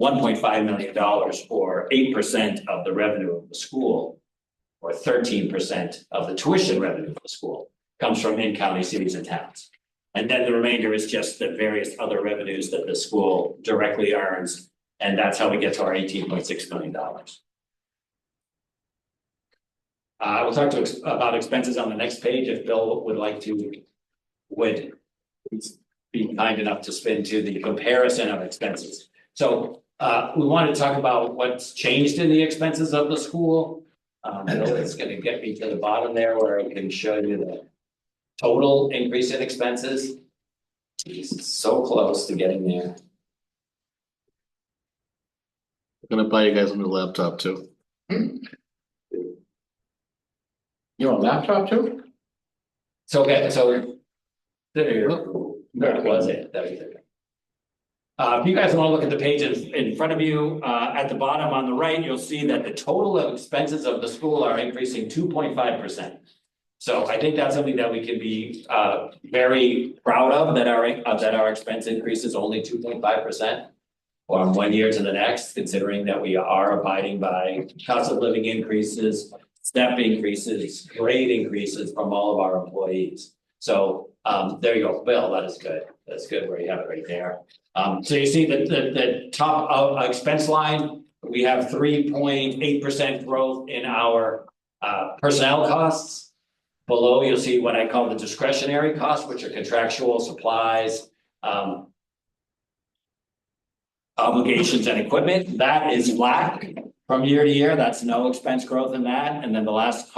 $1.5 million or 8% of the revenue of the school, or 13% of the tuition revenue of the school comes from in-county cities and towns. And then the remainder is just the various other revenues that the school directly earns. And that's how we get to our $18.6 million. We'll talk about expenses on the next page. If Bill would like to, would be kind enough to spin to the comparison of expenses. So we want to talk about what's changed in the expenses of the school. Bill is going to get me to the bottom there where I can show you the total increase in expenses. He's so close to getting there. I'm gonna buy you guys a new laptop too. You want a laptop too? So okay, so there was it. That was it. If you guys want to look at the page in front of you, at the bottom on the right, you'll see that the total of expenses of the school are increasing 2.5%. So I think that's something that we can be very proud of, that our expense increase is only 2.5% from one year to the next, considering that we are abiding by cost of living increases, step increases, grade increases from all of our employees. So there you go, Bill, that is good. That's good where you have it right there. So you see the top of expense line, we have 3.8% growth in our personnel costs. Below, you'll see what I call the discretionary costs, which are contractual supplies, obligations and equipment. That is flat from year to year. That's no expense growth in that. And then the last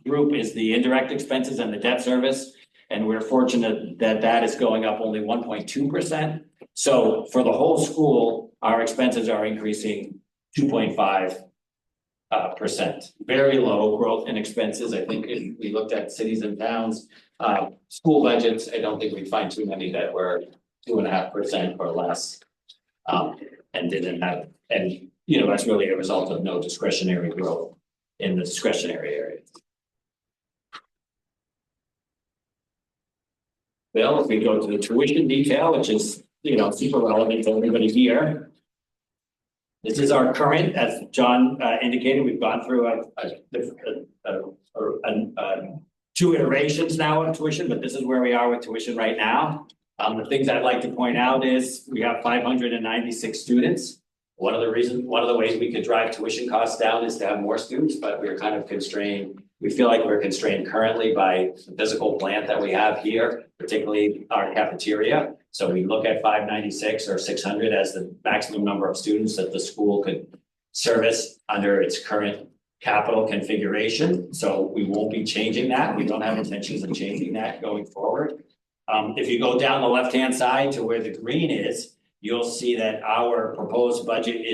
group is the indirect expenses and the debt service. And we're fortunate that that is going up only 1.2%. So for the whole school, our expenses are increasing 2.5%. Very low growth in expenses. I think if we looked at cities and towns, school budgets, I don't think we'd find too many that were 2.5% or less. And didn't have, and you know, that's really a result of no discretionary growth in the discretionary areas. Well, if we go to the tuition detail, which is, you know, super relevant to everybody here. This is our current, as John indicated, we've gone through two iterations now of tuition, but this is where we are with tuition right now. The things I'd like to point out is we have 596 students. One of the ways we could drive tuition costs down is to have more students, but we're kind of constrained. We feel like we're constrained currently by the physical plant that we have here, particularly our cafeteria. So we look at 596 or 600 as the maximum number of students that the school could service under its current capital configuration. So we won't be changing that. We don't have intentions of changing that going forward. If you go down the left-hand side to where the green is, you'll see that our proposed budget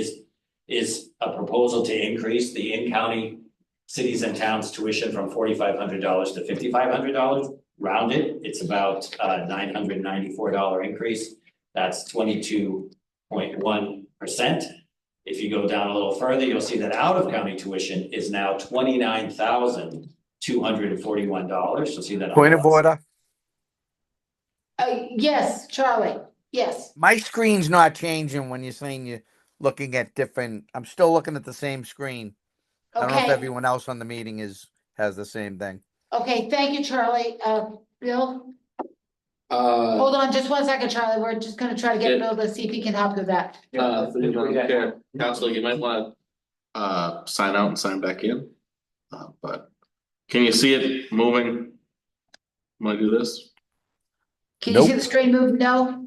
is a proposal to increase the in-county cities and towns tuition from $4,500 to $5,500. Rounded, it's about $994 increase. That's 22.1%. If you go down a little further, you'll see that out-of-county tuition is now $29,241. You'll see that. Point of order. Yes, Charlie, yes. My screen's not changing when you're saying you're looking at different, I'm still looking at the same screen. I don't know if Okay. everyone else on the meeting has the same thing. Okay, thank you, Charlie. Bill? Hold on just one second, Charlie. We're just gonna try to get Bill to see if he can help you with that. through the chair, Counselor, you might wanna sign out and sign back in. But can you see it moving? Wanna do this? Can you see the screen move? No?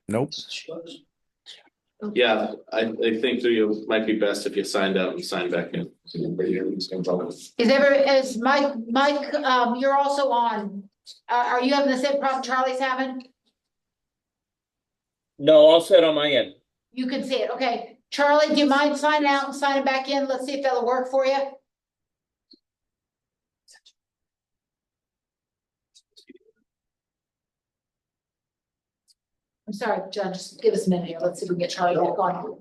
Nope. Yeah, I think you might be best if you signed out and signed back in. Is Mike, you're also on. Are you having the same problem Charlie's having? No, all set on my end. You can see it. Okay. Charlie, do you mind signing out and signing back in? Let's see if that'll work for you. I'm sorry, John, just give us a minute here. Let's see if we can get Charlie back on.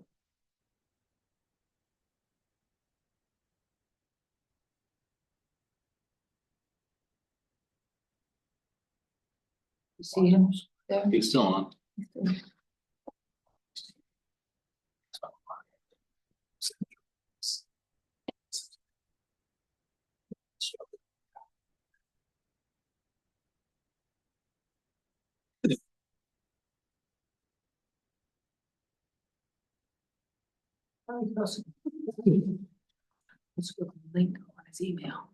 You see him there? He's still on. Let's go to the link on his email.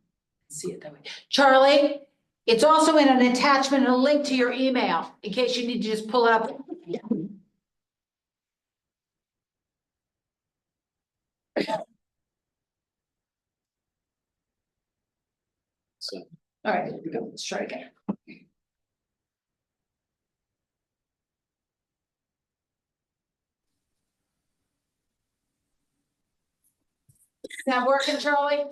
See it that way. Charlie, it's also in an attachment and a link to your email in case you need to just pull it up. All right, here we go. Let's try again. Is that working, Charlie?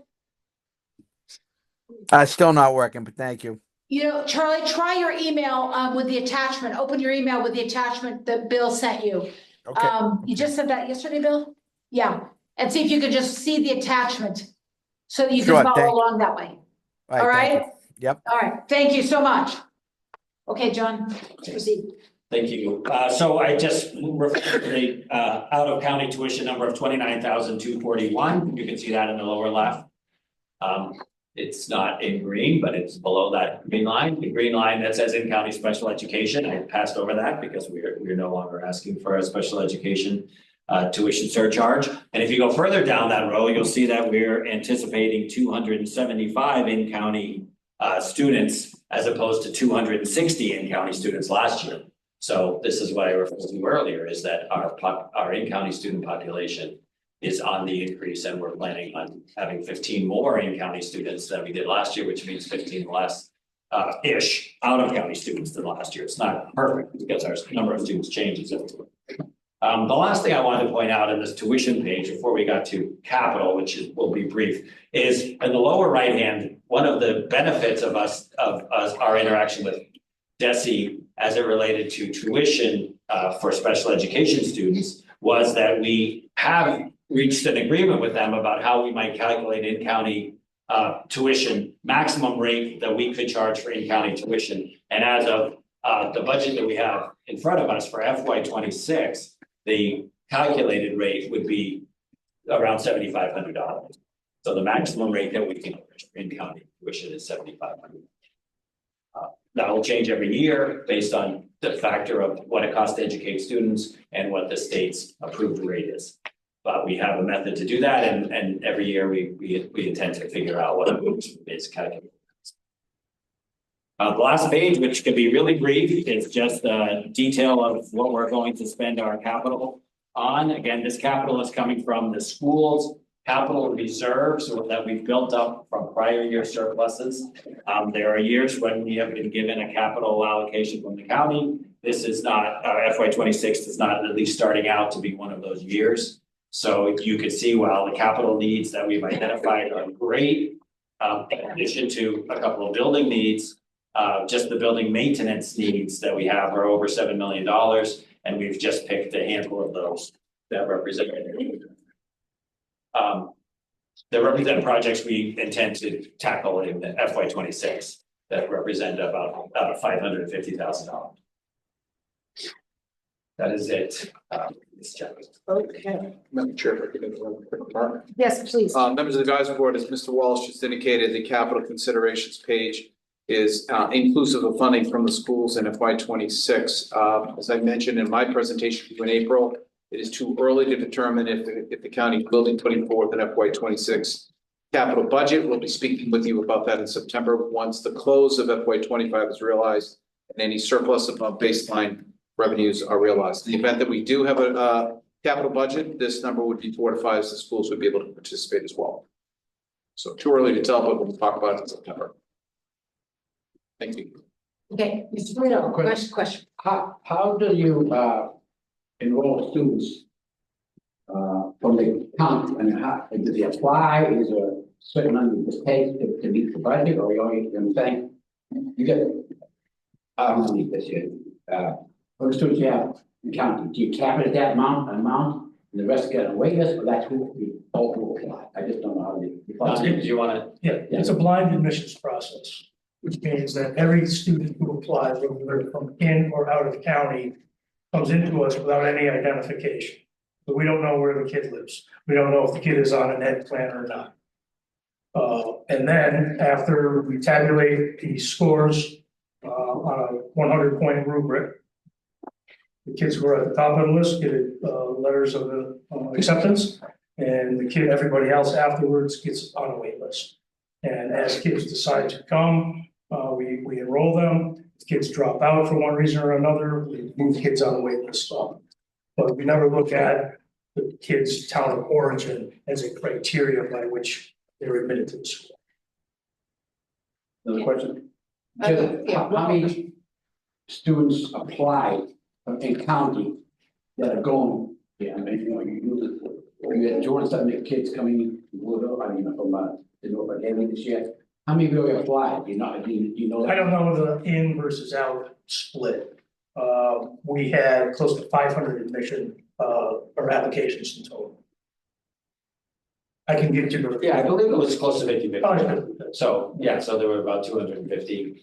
Still not working, but thank you. You know, Charlie, try your email with the attachment. Open your email with the attachment that Bill sent you. Okay. You just sent that yesterday, Bill? Yeah. And see if you could just see the attachment so that you can follow along that way. All right? Yep. All right. Thank you so much. Okay, John, proceed. Thank you. So I just referred to the out of county tuition number of 29,241. You can see that in the lower left. It's not in green, but it's below that green line. The green line that says in county special education, I passed over that because we're no longer asking for a special education tuition surcharge. And if you go further down that row, you'll see that we're anticipating 275 in county students as opposed to 260 in county students last year. So this is what I referred to earlier, is that our in county student population is on the increase, and we're planning on having 15 more in county students than we did last year, which means 15 less ish out of county students than last year. It's not perfect because our number of students changes every year. The last thing I wanted to point out in this tuition page before we got to capital, will be brief, is in the lower right hand, one of the benefits of our interaction with DESE as it related to tuition for special education students was that we have reached an agreement with them about how we might calculate in-county tuition, maximum rate that we could charge for in-county tuition. And as of the budget that we have in front of us for FY26, the calculated rate would be around $7,500. So the maximum rate that we can charge for in-county tuition is $7,500. That will change every year based on the factor of what it costs to educate students and what the state's approved rate is. But we have a method to do that, and every year we intend to figure out what is calculated. The last page, which can be really brief, is just a detail of what we're going to spend our capital on. Again, this capital is coming from the school's capital reserves that we've built up from prior year surpluses. There are years when we have been given a capital allocation from the county. This is not, FY26 is not at least starting out to be one of those years. So you can see, while the capital needs that we've identified are great, in addition to a couple of building needs, just the building maintenance needs that we have are over $7 million. And we've just picked a handful of those that represent projects we intend to tackle in the FY26 that represent about $550,000. That is it. Okay. Madam Chair, if I could interrupt a quick remark. Yes, please. Members of the advisory board, as Mr. Walsh just indicated, the capital considerations page is inclusive of funding from the schools in FY '26. As I mentioned in my presentation in April, it is too early to determine if the county will be putting forth an FY '26 capital budget. We'll be speaking with you about that in September, once the close of FY '25 is realized and any surplus above baseline revenues are realized. In the event that we do have a capital budget, this number would be 4 to 5, so the schools would be able to participate as well. So too early to tell, but we'll talk about it in September. Thank you. Okay, Mr. Polito, question. How do you, enroll students? From the county, I mean, how, do they apply, is there a certain number of takes to meet the budget, or you know what I'm saying? You get, I don't know this year, for the students you have in county, do you cap it at that amount, and the rest get on a wait list, or that's who we all who apply? I just don't know how to. Do you wanna? Yeah, it's a blind admissions process, which means that every student who applies, whether they're from in or out of county, comes into us without any identification. So we don't know where the kid lives. We don't know if the kid is on an ed plan or not. And then after we tabulate the scores on a 100-point rubric, the kids who are at the top of the list get letters of acceptance, and everybody else afterwards gets on a wait list. And as kids decide to come, we enroll them. If kids drop out for one reason or another, we move kids on the wait list. But we never look at the kid's town of origin as a criteria by which they're admitted to the school. Another question? How many students apply in county that are going, I mean, you know, you had 270 kids coming in, from the Norfolk area this year. How many really applied? Do you know that? I don't know the in versus out split. We had close to 500 admission or applications in total. I can give you the. Yeah, I believe it was close to 50. Oh, yeah. So, yeah, so there were about 250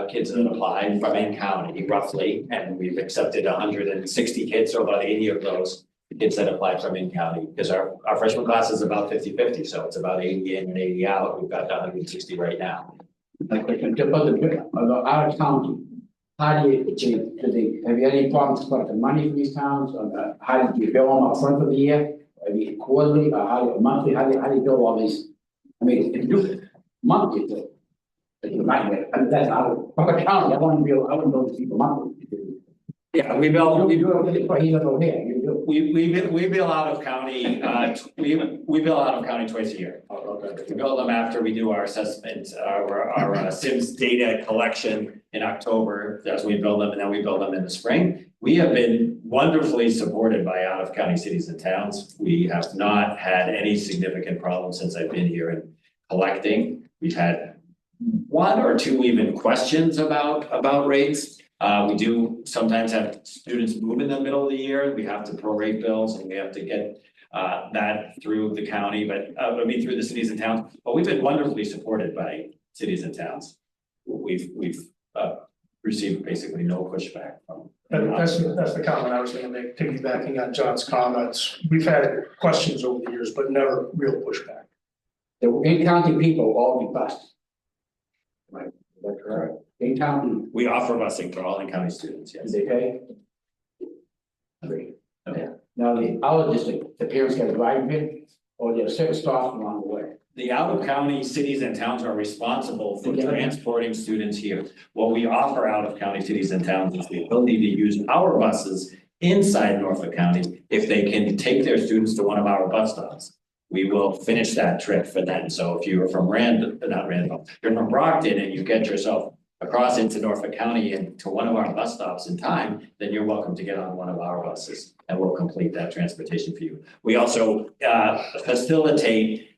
kids that applied from in county roughly, and we've accepted 160 kids, so about 80 of those kids that applied from in county, because our freshman class is about 50-50, so it's about 80 in and 80 out. We've got 160 right now. My question, about the out of county, how do you, have you had any problems about the money from these towns? How do you bill them up front of the year? I mean, quarterly, or monthly, how do you bill all these? I mean, if you do it monthly, it's a nightmare. I mean, that's out of county, I wouldn't bill these people monthly. Yeah, we bill. We bill out of county, we bill out of county twice a year. We bill them after we do our assessment, our SIMS data collection in October. That's when we bill them, and then we bill them in the spring. We have been wonderfully supported by out of county cities and towns. We have not had any significant problems since I've been here in collecting. We've had one or two even questions about rates. We do sometimes have students move in the middle of the year. We have to prorate bills, and we have to get that through the county, but through the cities and towns. But we've been wonderfully supported by cities and towns. We've received basically no pushback from. That's the comment I was going to make, piggybacking on John's comments. We've had questions over the years, but never real pushback. The in-county people all be bused. Right, is that correct? In-county. We offer busing for all in-county students, yes. They pay? Great. Okay. Now, the other district, the parents get a drive in, or they're sick stops along the way. The out-of-county cities and towns are responsible for transporting students here. What we offer out-of-county cities and towns is the ability to use our buses inside Norfolk County if they can take their students to one of our bus stops. We will finish that trip for them. So if you are from you're from Brockton and you get yourself across into Norfolk County and to one of our bus stops in time, then you're welcome to get on one of our buses and we'll complete that transportation for you. We also facilitate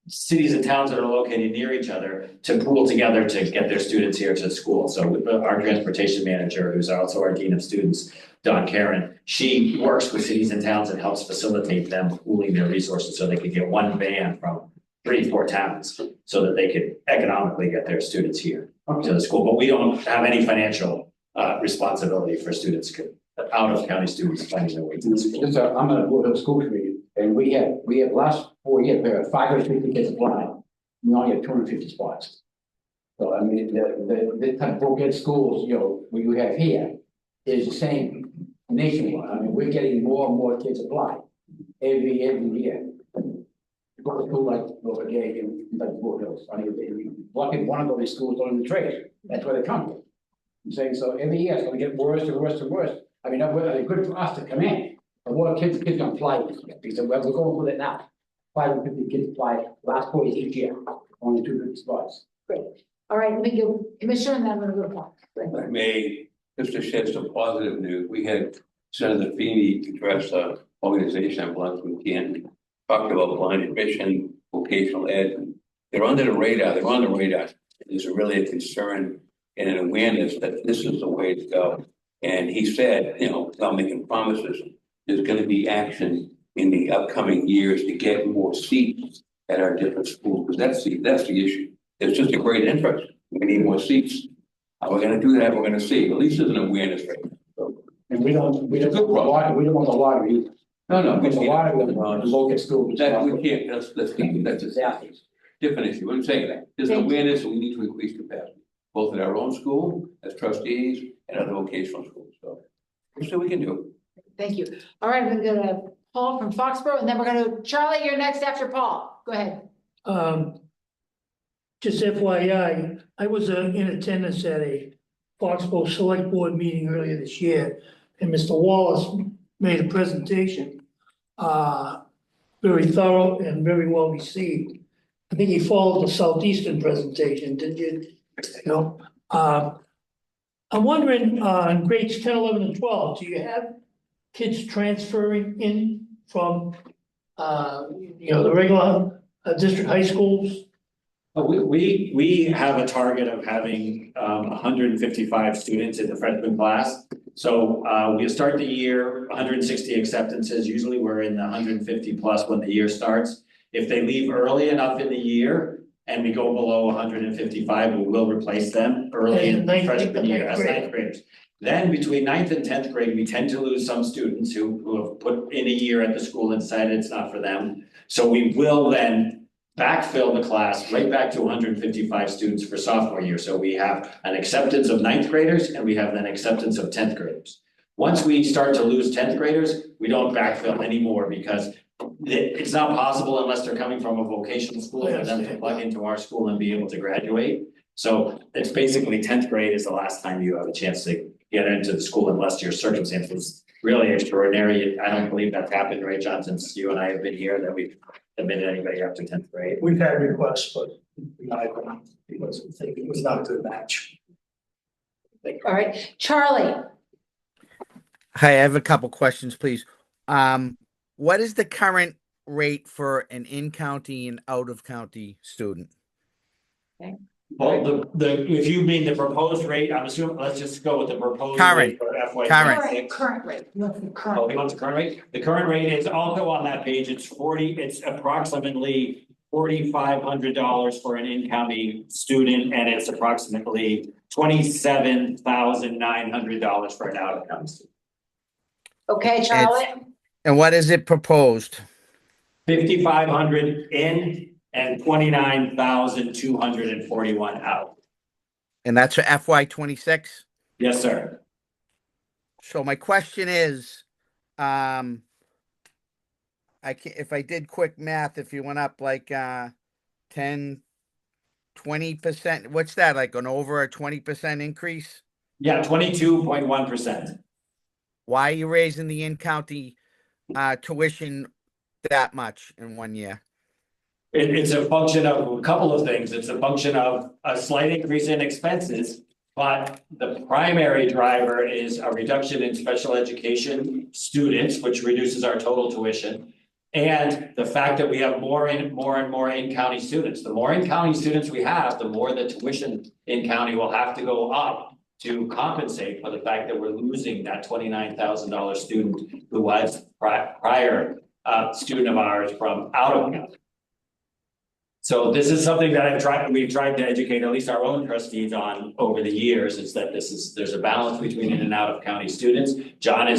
cities and towns that are located near each other to pool together to get their students here to school. So our transportation manager, who's also our dean of students, Dawn Karen, she works with cities and towns and helps facilitate them pooling their resources so they can get one van from 3-4 towns so that they could economically get their students here to the school. But we don't have any financial responsibility for students, out of county students finding their way to the school. I'm on the board of the school committee, and we have last 4 years, we have 550 kids applying. We only have 250 spots. So I mean, the type of schools, you know, we have here is the same nationwide. I mean, we're getting more and more kids apply every year. Go to school like over there in like Fort Hills. I mean, one of those schools on the trade. That's where they come from. I'm saying so every year it's gonna get worse and worse and worse. I mean, it's good for us to come in. But more kids gonna apply this year because we're going with it now. 550 kids apply last 4 years each year, only 250 spots. Great. All right, let me give Commissioner and then I'm gonna go to Paul. If I may, just to share some positive news, we had Senator Feeney address an organization at Blunt in Canton, talked about blind admission, vocational ed. They're under the radar, they're on the radar. There's really a concern and an awareness that this is the way to go. And he said, you know, without making promises, there's going to be action in the upcoming years to get more seats at our different schools, because that's the issue. There's just a great interest. We need more seats. How we're going to do that, we're going to see. At least there's an awareness right now. So, and we don't want the lottery either. No, Because a lot of them local schools. That we can't, that's a different issue. I'm saying that. There's an awareness and we need to increase capacity, both at our own school, as trustees, and other vocational schools. So we'll see what we can do. Thank you. All right, we're gonna go to Paul from Foxborough, and then we're gonna, Charlie, you're next after Paul. Go ahead. Just FYI, I was in attendance at a Foxborough Select Board meeting earlier this year, and Mr. Wallace made a presentation, very thorough and very well received. I think he followed the Southeastern presentation, did you? You know, I'm wondering, in grades 10, 11, and 12, do you have kids transferring in from, you know, the regular district high schools? We have a target of having 155 students in the freshman class. So we start the year 160 acceptances. Usually we're in the 150 plus when the year starts. If they leave early enough in the year and we go below 155, we will replace them early in the freshman year as ninth graders. Then between 9th and 10th grade, we tend to lose some students who have put in a year at the school and decided it's not for them. So we will then backfill the class right back to 155 students for sophomore year. So we have an acceptance of 9th graders and we have an acceptance of 10th graders. Once we start to lose 10th graders, we don't backfill anymore because it's not possible unless they're coming from a vocational school for them to plug into our school and be able to graduate. So it's basically 10th grade is the last time you have a chance to get into the school unless your circumstance was really extraordinary. I don't believe that's happened, right, John, since you and I have been here, that we've admitted anybody after 10th grade. We've had requests, but because we think it was not a good match. All right, Charlie. Hi, I have a couple questions, please. What is the current rate for an in-county and out-of-county student? Okay. Well, if you mean the proposed rate, I'm assuming, let's just go with the proposed Current. rate for FY. Current rate. Oh, you want the current rate? The current rate is also on that page. It's approximately $4,500 for an in-county student, and it's approximately $27,900 for an out-of-county student. Okay, Charlie. And what is it proposed? 5,500 in and 29,241 out. And that's for FY26? Yes, sir. So my question is, if I did quick math, if you went up like 10, 20%, what's that, like an over a 20% increase? Yeah, 22.1%. Why are you raising the in-county tuition that much in 1 year? It's a function of a couple of things. It's a function of a slight increase in expenses, but the primary driver is a reduction in special education students, which reduces our total tuition. And the fact that we have more and more in-county students. The more in-county students we have, the more the tuition in county will have to go up to compensate for the fact that we're losing that $29,000 student who was prior student of ours from out of county. So this is something that we've tried to educate at least our own trustees on over the years, is that there's a balance between in and out of county students. John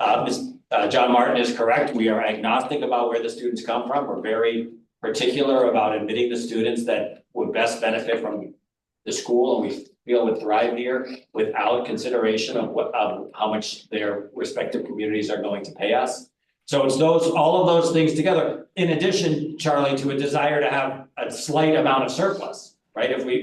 Martin is correct. We are agnostic about where the students come from. We're very particular about admitting the students that would best benefit from the school and we feel would thrive here without consideration of how much their respective communities are going to pay us. So it's all of those things together, in addition, Charlie, to a desire to have a slight amount of surplus, right? If we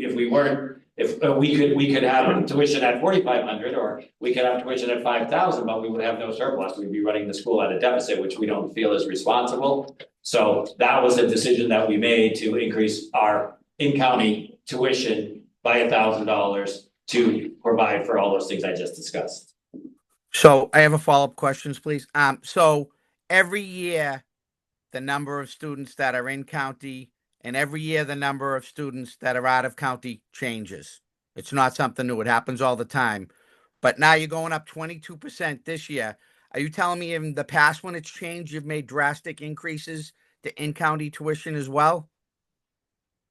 could have tuition at 4,500, or we could have tuition at 5,000, but we would have no surplus. We'd be running the school at a deficit, which we don't feel is responsible. So that was a decision that we made to increase our in-county tuition by $1,000 to provide for all those things I just discussed. So I have a follow-up questions, please. So every year, the number of students that are in county, and every year the number of students that are out of county changes. It's not something new. It happens all the time. But now you're going up 22% this year. Are you telling me in the past when it's changed, you've made drastic increases to in-county tuition as well?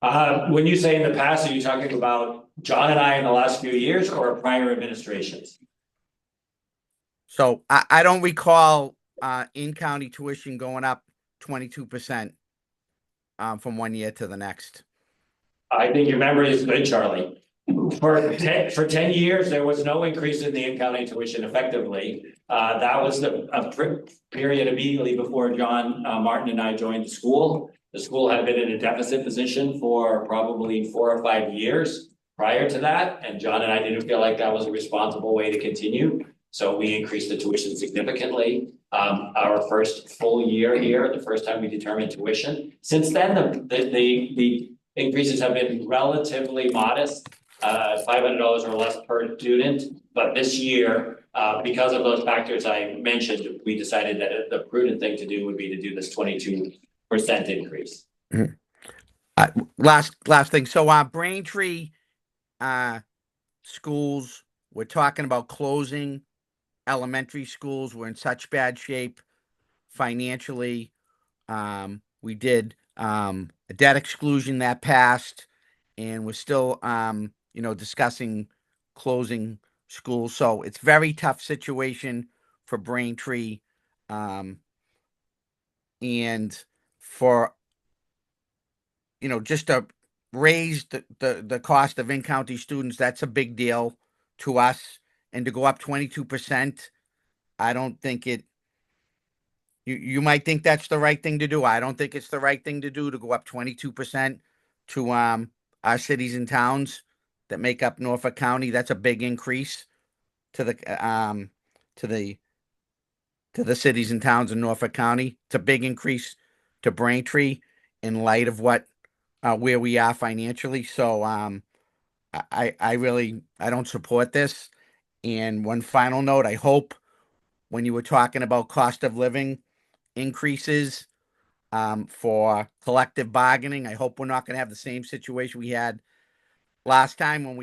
When you say in the past, are you talking about John and I in the last few years or prior administrations? So I don't recall in-county tuition going up 22% from one year to the next. I think your memory is good, Charlie. For 10 years, there was no increase in the in-county tuition effectively. That was a period immediately before John Martin and I joined the school. The school had been in a deficit position for probably 4 or 5 years prior to that. And John and I didn't feel like that was a responsible way to continue. So we increased the tuition significantly. Our first full year here, the first time we determined tuition. Since then, the increases have been relatively modest, $500 or less per student. But this year, because of those factors I mentioned, we decided that the prudent thing to do would be to do this 22% increase. Mm-hmm. Last thing. So Braintree schools, we're talking about closing elementary schools. We're in such bad shape financially. We did a debt exclusion that passed, and we're still discussing closing schools. So it's very tough situation for Braintree. And for just to raise the cost of in-county students, that's a big deal to us. And to go up 22%, I don't think you might think that's the right thing to do. I don't think it's the right thing to do, to go up 22% to our cities and towns that make up Norfolk County. That's a big increase to the cities and towns in Norfolk County. It's a big increase to Braintree in light of where we are financially. So I don't support this. And one final note, I hope when you were talking about cost of living increases for collective bargaining, I hope we're not going to have the same situation we had last time when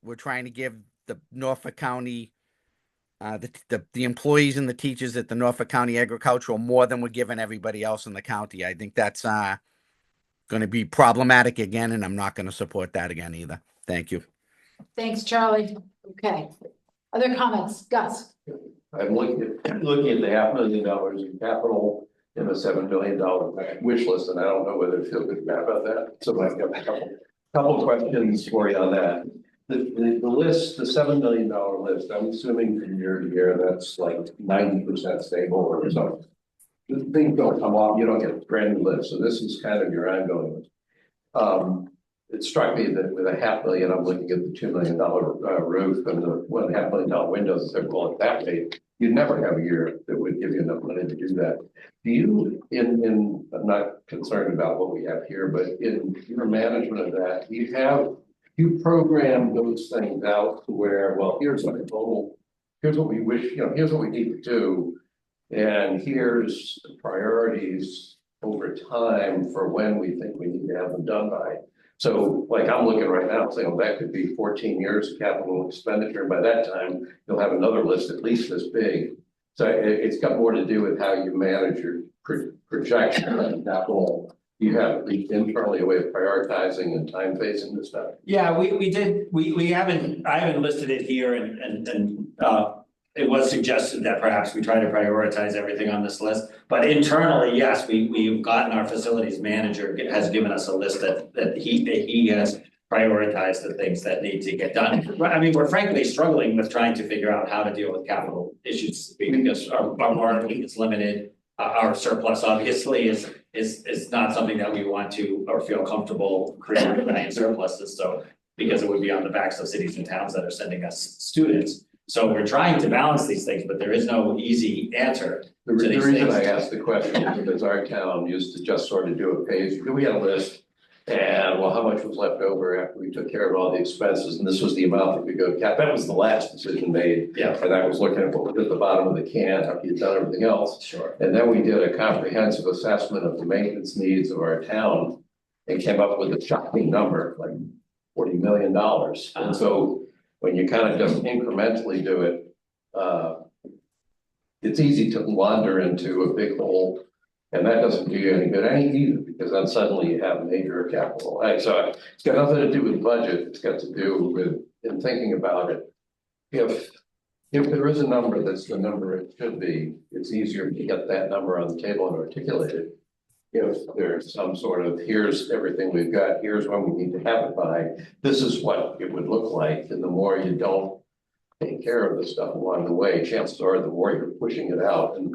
we're trying to give the Norfolk County the employees and the teachers at the Norfolk County Agricultural more than we're giving everybody else in the county. I think that's going to be problematic again, and I'm not going to support that again either. Thank you. Thanks, Charlie. Okay. Other comments? Gus? I'm looking at the $500,000 in capital and a $7 million wish list, and I don't know whether to feel good about that. So I've got a couple questions for you on that. The list, the $7 million list, I'm assuming from year to year, that's like 90% stable or something. Things don't come off, you don't get a brand new list. So this is kind of your ongoing list. It struck me that with $500,000, I'm looking at the $2 million roof and the $1.5 million windows. I said, well, at that rate, you'd never have a year that would give you enough money to do that. Do you, I'm not concerned about what we have here, but in your management of that, you program those things out to where, well, here's what we wish, here's what we need to do. And here's the priorities over time for when we think we need to have them done by. So like I'm looking right now saying, well, that could be 14 years of capital expenditure. And by that time, you'll have another list at least this big. So it's got more to do with how you manage your projection and capital. You have internally a way of prioritizing and time phasing this stuff. Yeah, we did. I haven't listed it here, and it was suggested that perhaps we try to prioritize everything on this list. But internally, yes, we've gotten our facilities manager has given us a list that he has prioritize the things that need to get done. I mean, we're frankly struggling with trying to figure out how to deal with capital issues because our borrowing is limited. Our surplus obviously is not something that we want to or feel comfortable creating giant surpluses, so because it would be on the backs of cities and towns that are sending us students. So we're trying to balance these things, but there is no easy answer The to these reason things. I asked the question is because our town used to just sort of do a page, we had a list. And well, how much was left over after we took care of all the expenses, and this was the amount that we go to cap, that was the last decision made. Yeah. And I was looking at what was at the bottom of the can, after you'd done everything else. Sure. And then we did a comprehensive assessment of the maintenance needs of our town. And came up with a shocking number, like $40 million. And so when you kind of just incrementally do it, it's easy to wander into a big hole. And that doesn't do you any good either, because then suddenly you have major capital. So it's got nothing to do with budget. It's got to do with, in thinking about it, if there is a number that's the number it should be, it's easier to get that number on the table and articulate it. If there's some sort of, here's everything we've got, here's when we need to have it by, this is what it would look like. And the more you don't take care of the stuff along the way, chances are the more you're pushing it out. And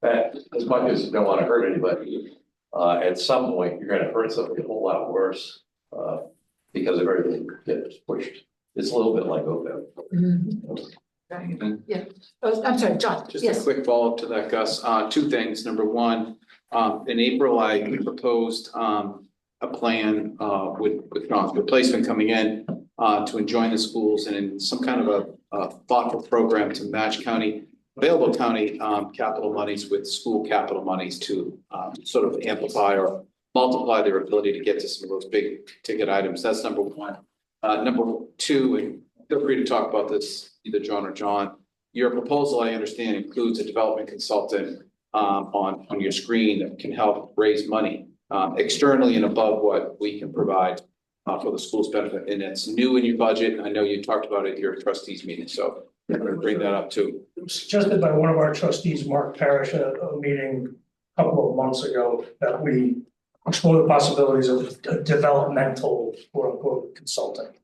that, as much as you don't want to hurt anybody, at some point you're going to hurt somebody a whole lot worse because of everything gets pushed. It's a little bit like OPEB. Yeah, oh, I'm sorry, John, Just a yes. quick follow-up to that, Gus. Two things. Number one, in April, I proposed a plan with replacement coming in to join the schools and in some kind of a thoughtful program to match available county capital monies with school capital monies to sort of amplify or multiply their ability to get to some of those big ticket items. That's number one. Number two, and feel free to talk about this, either John or John. Your proposal, I understand, includes a development consultant on your screen that can help raise money externally and above what we can provide for the school's benefit. And it's new in your budget. I know you talked about it at your trustees meeting, so I'm going to bring that up too. It was suggested by one of our trustees, Mark Parrish, at a meeting a couple of months ago, that we explore the possibilities of a developmental, quote unquote, consultant.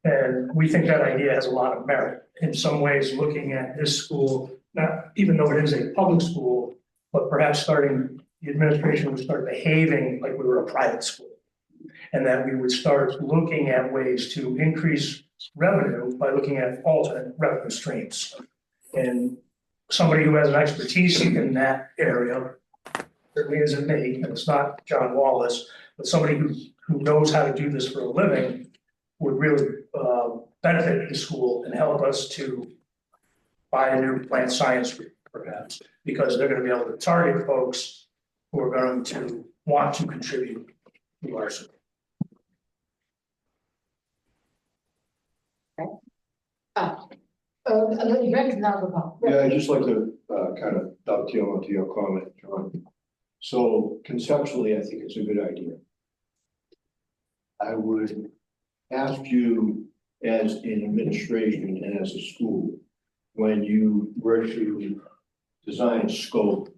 And we think that idea has a lot of merit. In some ways, looking at this school, not even though it is a public school, but perhaps the administration would start behaving like we were a private school. And that we would start looking at ways to increase revenue by looking at alternate revenue streams. And somebody who has an expertise in that area, certainly isn't me, and it's not John Wallace, but somebody who knows how to do this for a living would really benefit the school and help us to buy a new plant science group, perhaps, because they're going to be able to target folks who are going to want to contribute to our school. Rick, now Yeah, I'd just like to kind of dovetail onto your comment, John. So conceptually, I think it's a good idea. I would ask you as an administration and as a school, when you were to design scope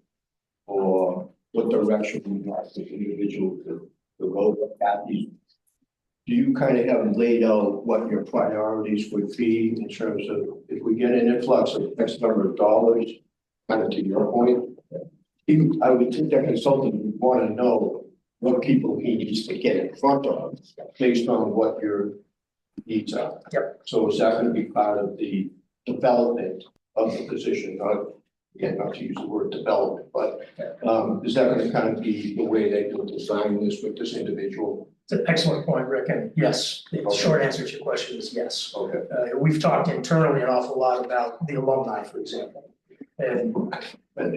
or what direction we want the individual to go at these, do you kind of have laid out what your priorities would be in terms of if we get an influx of X number of dollars, kind of to your point? I would think that consultant would want to know what people he needs to get in front of based on what your needs are. Yep. So is that going to be part of the development of the position? Not to use the word development, but is that going to kind of be the way they will design this with this individual? It's an excellent point, Rick, and yes, the short answer to your question is yes. Okay. We've talked internally an awful lot about the alumni, for example, and right.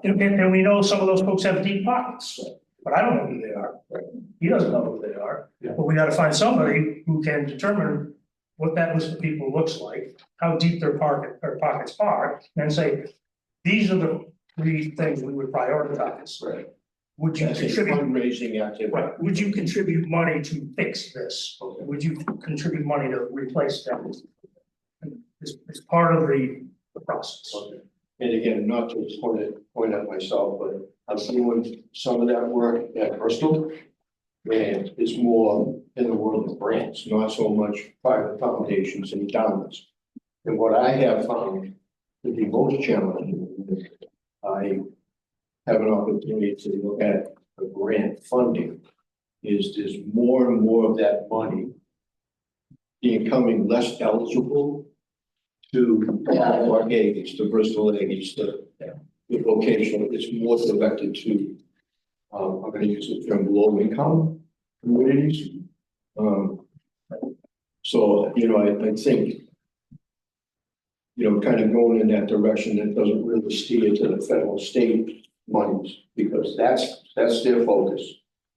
And we know some of those folks have deep pockets, but I don't know who they are. He doesn't know who they are. Yeah. But we got to find somebody who can determine what that list of people looks like, how deep their pockets are, and say, these are the 3 things we would prioritize. Right. Would you That's a contribute? fundraising activity. Right. Would you contribute money to fix this? Okay. Would you contribute money to replace that? It's part of the process. Okay. And again, not to point at myself, but I'm doing some of that work at Bristol. And it's more in the world of grants, not so much private foundations and endowments. And what I have found to be most challenging, I have an opportunity to look at the grant funding, is there's more and more of that money becoming less eligible to our age, to Bristol age, the vocational. It's more directed to, I'm going to use the term low income communities. So, you know, I think, you know, kind of going in that direction that doesn't really steer to the federal state monies, because that's their focus.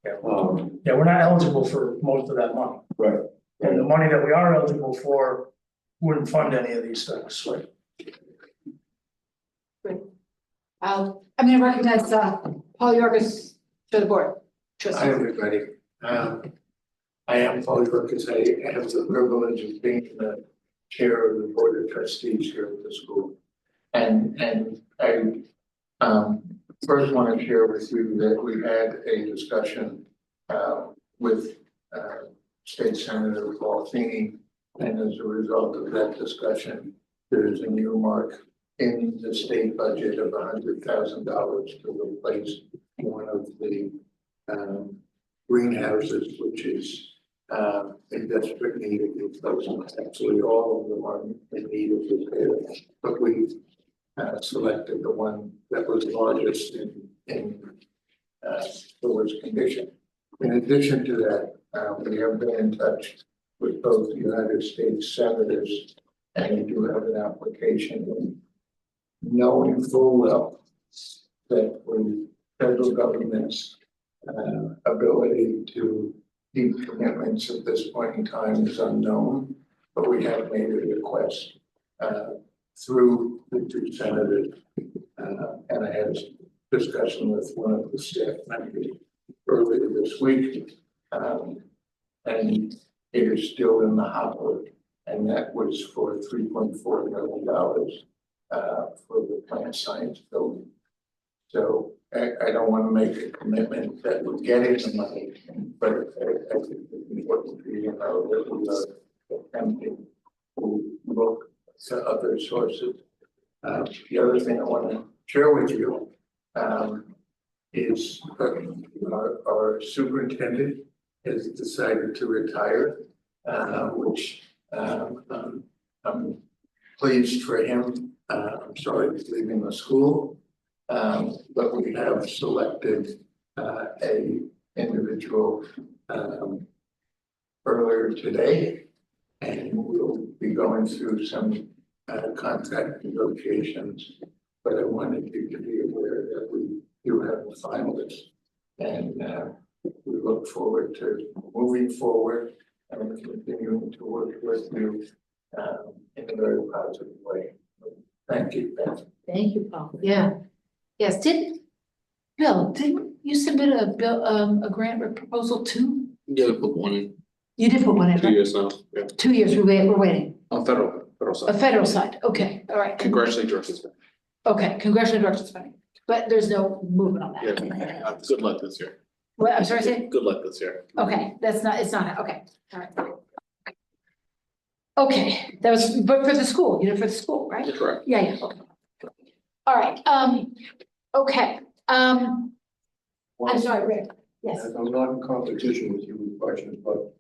Yeah, we're not eligible for most of that money. Right. And the money that we are eligible for wouldn't fund any of these things, right? I'm gonna recognize, Paul Yorgis to the board. Hi, everybody. I am Paul Yorgis. I have the privilege of being the chair of the board of trustees here at the school. And I first want to share with you that we had a discussion with State Senator Paul Feeney, and as a result of that discussion, there is a new mark in the state budget of $100,000 to replace one of the greenhouses, which is in desperate need of replacement. Actually, all of them are in need of repair, but we selected the one that was largest in the worst condition. In addition to that, we have been in touch with both United States senators, and we do have an application, knowing full well that the federal government's ability to keep commitments at this point in time is unknown, but we have made a request through the two senators, and I had a discussion with one of the staff members earlier this week, and it is still in the hopper, and that was for $3.4 million for the plant science building. So I don't want to make a commitment that we're getting the money, but I think it's important for you to know that we are attempting to look to other sources. The other thing I want to share with you is our superintendent has decided to retire, which I'm pleased for him. I'm sorry he's leaving the school, but we have selected a individual earlier today, and we'll be going through some contract negotiations. But I wanted you to be aware that we do have a finalist, and we look forward to moving forward and continuing to work with you in a very positive way. Thank you, Beth. Thank you, Paul. Yeah. Yes, didn't you submit a grant proposal too? Yeah, put one in. You did put one in, 2 right? years now. Yeah. 2 years, we're waiting. On federal A side. federal side, okay, all right. Congressionally directed. Okay, congressional directions funding, but there's no movement on that. Yeah. Good luck this year. What, I'm sorry, say? Good luck this year. Okay, it's not, okay, all right. Okay, that was, but for the school, you did it for the school, right? Correct. Yeah, okay. All right, okay, I'm sorry, Rick, yes. I'm not in competition with you with questions, but,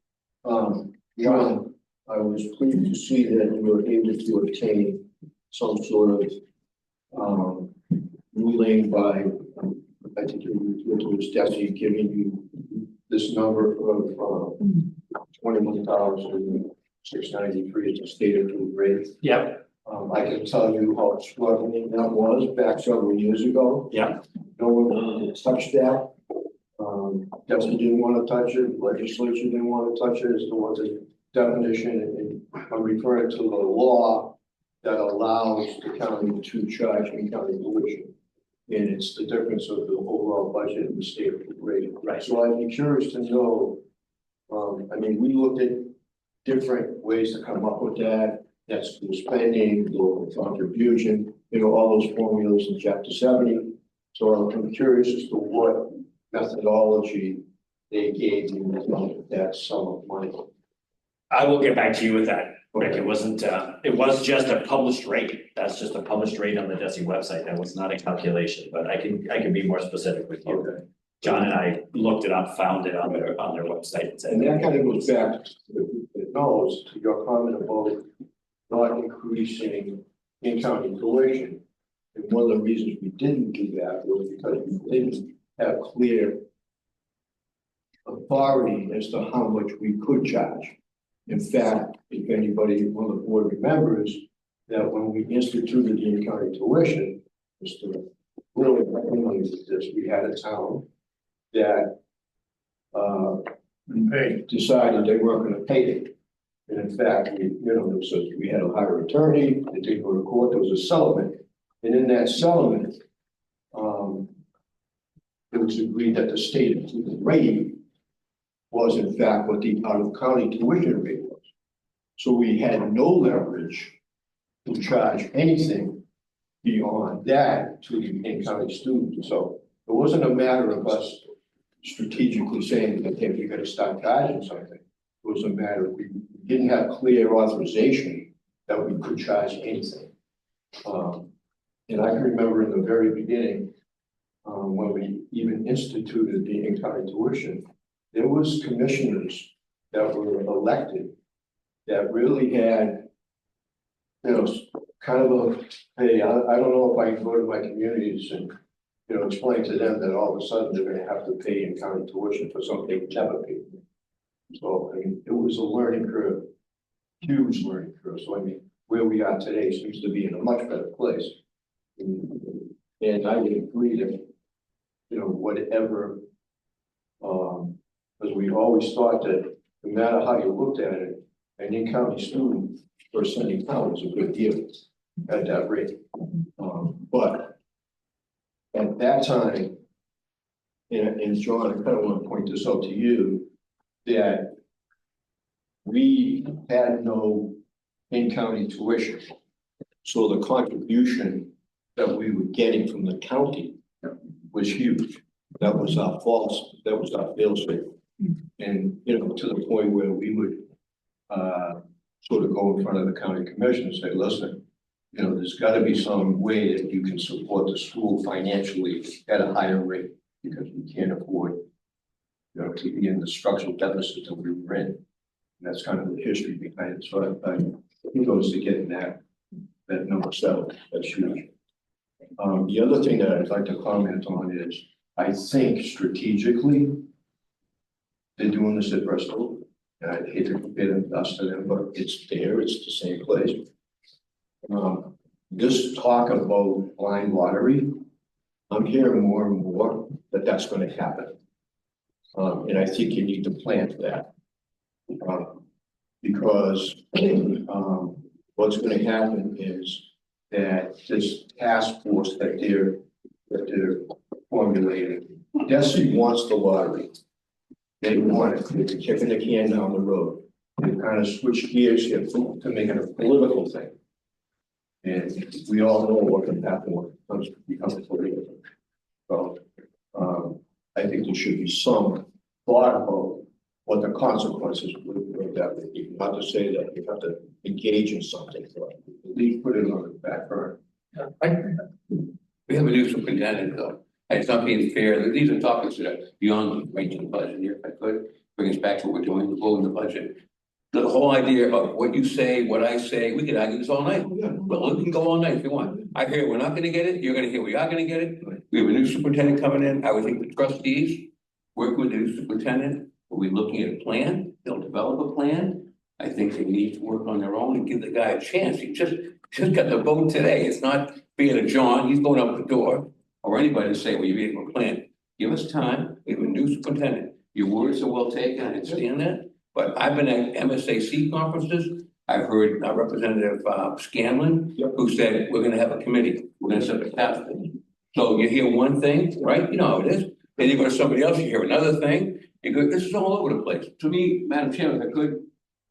John, I was pleased to see that you were able to obtain some sort of, ruling by, I think it was Desi giving you this number of, 21,693 as a state approved rate. Yep. I can tell you how struggling that was back several years ago. Yep. No one touched that. Desi didn't want to touch it, legislature didn't want to touch it, as there was a definition, and I'm referring to the law that allows the county to charge in-county tuition. And it's the difference of the overall budget and the state rate. Right. So I'd be curious to know, I mean, we looked at different ways to come up with that. That's the spending, the contribution, you know, all those formulas in chapter 70. So I'm curious as to what methodology they gave you that sum of money. I will get back to you with that, Rick. It wasn't, it was just a published rate. That's just a published rate on the DESI website. That was not a calculation, but I can be more specific with you. Okay. John and I looked it up, found it on their website. And said, And that kind of goes back, it knows to your comment about not increasing in-county tuition. And one of the reasons we didn't do that was because we didn't have clear authority as to how much we could charge. In fact, if anybody on the board remembers, that when we instituted the in-county tuition, Mr. Really, we had a town that decided they weren't gonna pay it. And in fact, we had a hire attorney, it didn't go to court, there was a settlement. And in that settlement, it was agreed that the state rate was in fact what the out-of-county tuition rate was. So we had no leverage to charge anything beyond that to the in-county students. So it wasn't a matter of us strategically saying that, hey, you gotta start charging something. It was a matter of we didn't have clear authorization that we could charge anything. And I can remember in the very beginning, when we even instituted the in-county tuition, there was commissioners that were elected that really had, kind of a, hey, I don't know if I can go to my communities and, explain to them that all of a sudden they're gonna have to pay in-county tuition for something they never paid. So, I mean, it was a learning curve, huge learning curve. So, I mean, where we are today seems to be in a much better place. And I would agree that, whatever, because we always thought that no matter how you looked at it, an in-county student for sending town was a good deal at that rate. But at that time, and John, I kind of want to point this out to you, that we had no in-county tuition. So the contribution that we were getting from the county was huge. That was our fail-safe. And, to the point where we would sort of go in front of the county commission and say, listen, there's got to be some way that you can support the school financially at a higher rate, because we can't afford, to be in the structural deficit that we were in. And that's kind of the history behind it. So I kudos to getting that number settled. That's huge. The other thing that I'd like to comment on is, I think strategically, they're doing this at Bristol, and I hate to compare us to them, but it's there, it's the same place. This talk about blind lottery, I'm hearing more and more that that's going to happen. And I think you need to plan for that. Because what's going to happen is that this task force that they're formulating, DESI wants the lottery. They want it, they're kicking the can down the road. They kind of switch gears here to make it a political thing. And we all know what can happen when it becomes political. So I think there should be some thought about what the consequences of that would be. Not to say that you have to engage in something, but at least put it on the back burner. We have a new superintendent though. It's not being fair. These are topics that are beyond the range of the budget here. If I could bring us back to what we're doing, the vote in the budget. The whole idea of what you say, what I say, we could argue this all night. Well, we can go all night if you want. I hear we're not gonna get it, you're gonna hear we are gonna get it. We have a new superintendent coming in. I would think the trustees work with the new superintendent. Are we looking at a plan? They'll develop a plan. I think they need to work on their own and give the guy a chance. He just got the vote today. It's not being a John, he's going out the door, or anybody to say, well, you're getting a plan. Give us time. We have a new superintendent. Your words are well taken. I understand that. But I've been at MSAC conferences. I've heard Representative Scanlon, who said, we're gonna have a committee. We're gonna set a task force. So you hear one thing, right? You know how it is. Then you go to somebody else, you hear another thing. You go, this is all over the place. To me, Madam Chair, if I could,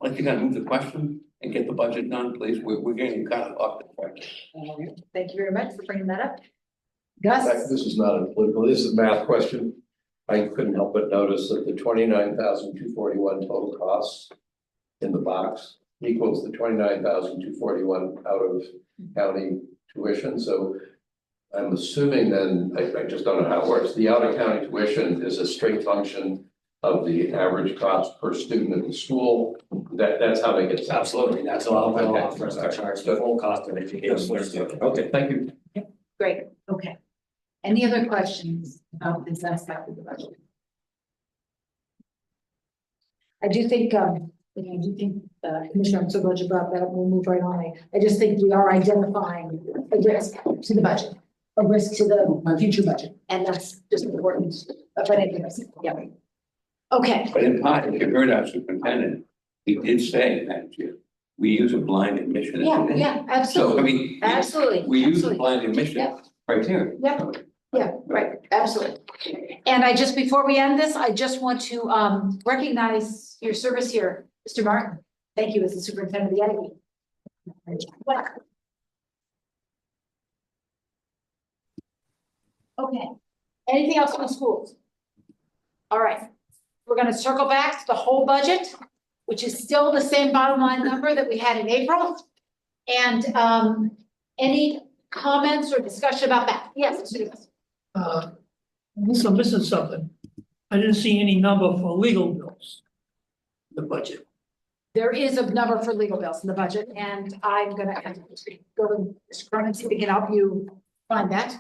I'd like to kind of move the question and get the budget done, please. We're getting kind of off the track. Thank you very much for bringing that up. Gus? This is not a political, this is a math question. I couldn't help but notice that the 29,241 total costs in the box equals the 29,241 out of county tuition, so I'm assuming then, I just don't know how it works, the out of county tuition is a straight function of the average cost per student in the school, that's how they get. Absolutely, that's all Okay. I'll offer us to charge the full cost of education. Okay, thank you. Great, okay. Any other questions about this aspect of the budget? I do think, Commissioner, I'm so glad you brought that up. We'll move right on. I just think we are identifying a risk to the budget, a risk to the future budget, and that's just important. Financial risk, yeah. Okay, But in part, if you heard our superintendent, he did say that we use a blind admission. yeah, So, I absolutely, mean, absolutely. we use a absolutely. blind admission Yep. criteria. Yep. Yeah, right, absolutely. And I just, before we end this, I just want to recognize your service here, Mr. Martin. Thank you as the superintendent of the academy. Okay, anything else on the schools? All right, we're gonna circle back to the whole budget, which is still the same bottom line number that we had in April. And any comments or discussion about that? Yes, Mr. Davis. Unless I'm missing something, I didn't see any number for legal bills. in The budget. There is a number for legal bills in the budget, and I'm gonna have to go to Mr. Cronin, see if we can help you find that.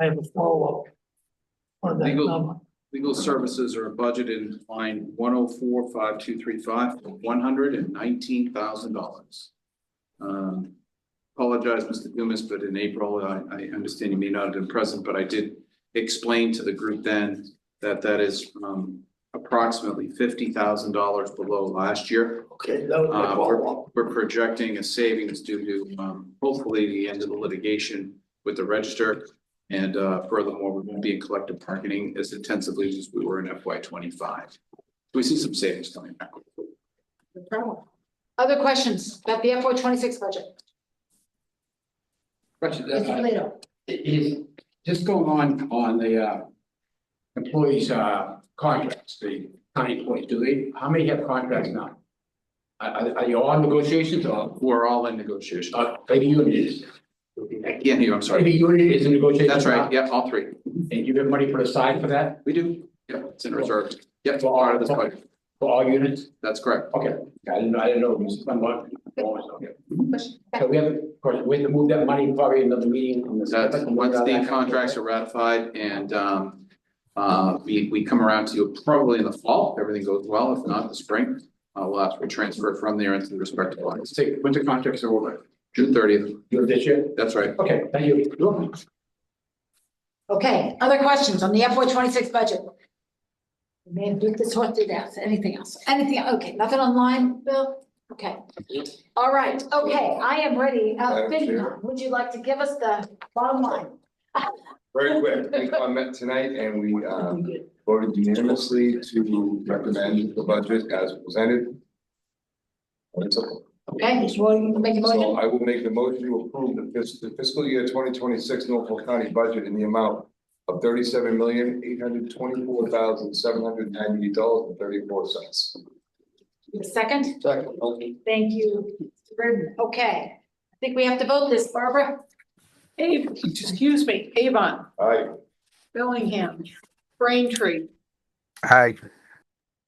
I have a follow-up on that Legal. number. Legal services are budgeted in line 104,5235, $119,000. Apologize, Mr. Dumas, but in April, I understand you may not have been present, but I did explain to the group then that that is approximately $50,000 below last year. Okay, that was my follow-up. We're projecting a savings due to hopefully the end of the litigation with the register. And furthermore, we won't be in collective bargaining as intensively as we were in FY 25. We see some savings coming back. No problem. Other questions about the FY 26 budget? Question, Mr. Plato. is just going on the employees' contracts, the county employees, how many have contracts now? Are you all in negotiations or? We're all in negotiation. Every unit is. I can't hear you, I'm sorry. Every unit is in negotiation. That's right, yeah, all three. And you have money put aside for that? We do, yeah, it's in reserve. Yeah, For part of this budget. For all units? That's correct. Okay, I didn't know, it was somewhat. Okay. So we have, of course, we have to move that money probably another meeting on the. That's once the contracts are ratified and we come around to you probably in the fall, if everything goes well, if not the spring. We'll have to transfer from there into the respective lines. When's the contracts are over? June 30th. June this year? That's right. Okay, thank you. You're welcome. Okay, other questions on the FY 26 budget? We may have beat this horse to death. Anything else? Anything? Okay, nothing online, Bill? Okay. All right, okay, I am ready. FinCom, would you like to give us the bottom line? Very quick, we met tonight and we voted unanimously to recommend the budget as presented. It's simple. Okay, well, you can make a So motion. I will make the motion to approve the fiscal year 2026 Norfolk County budget in the amount of $37,824,798.34. A second? Second. Thank you. Okay, I think we have to vote this, Barbara. Excuse me, Avon, Aye. Bellingham, Braintree, Aye.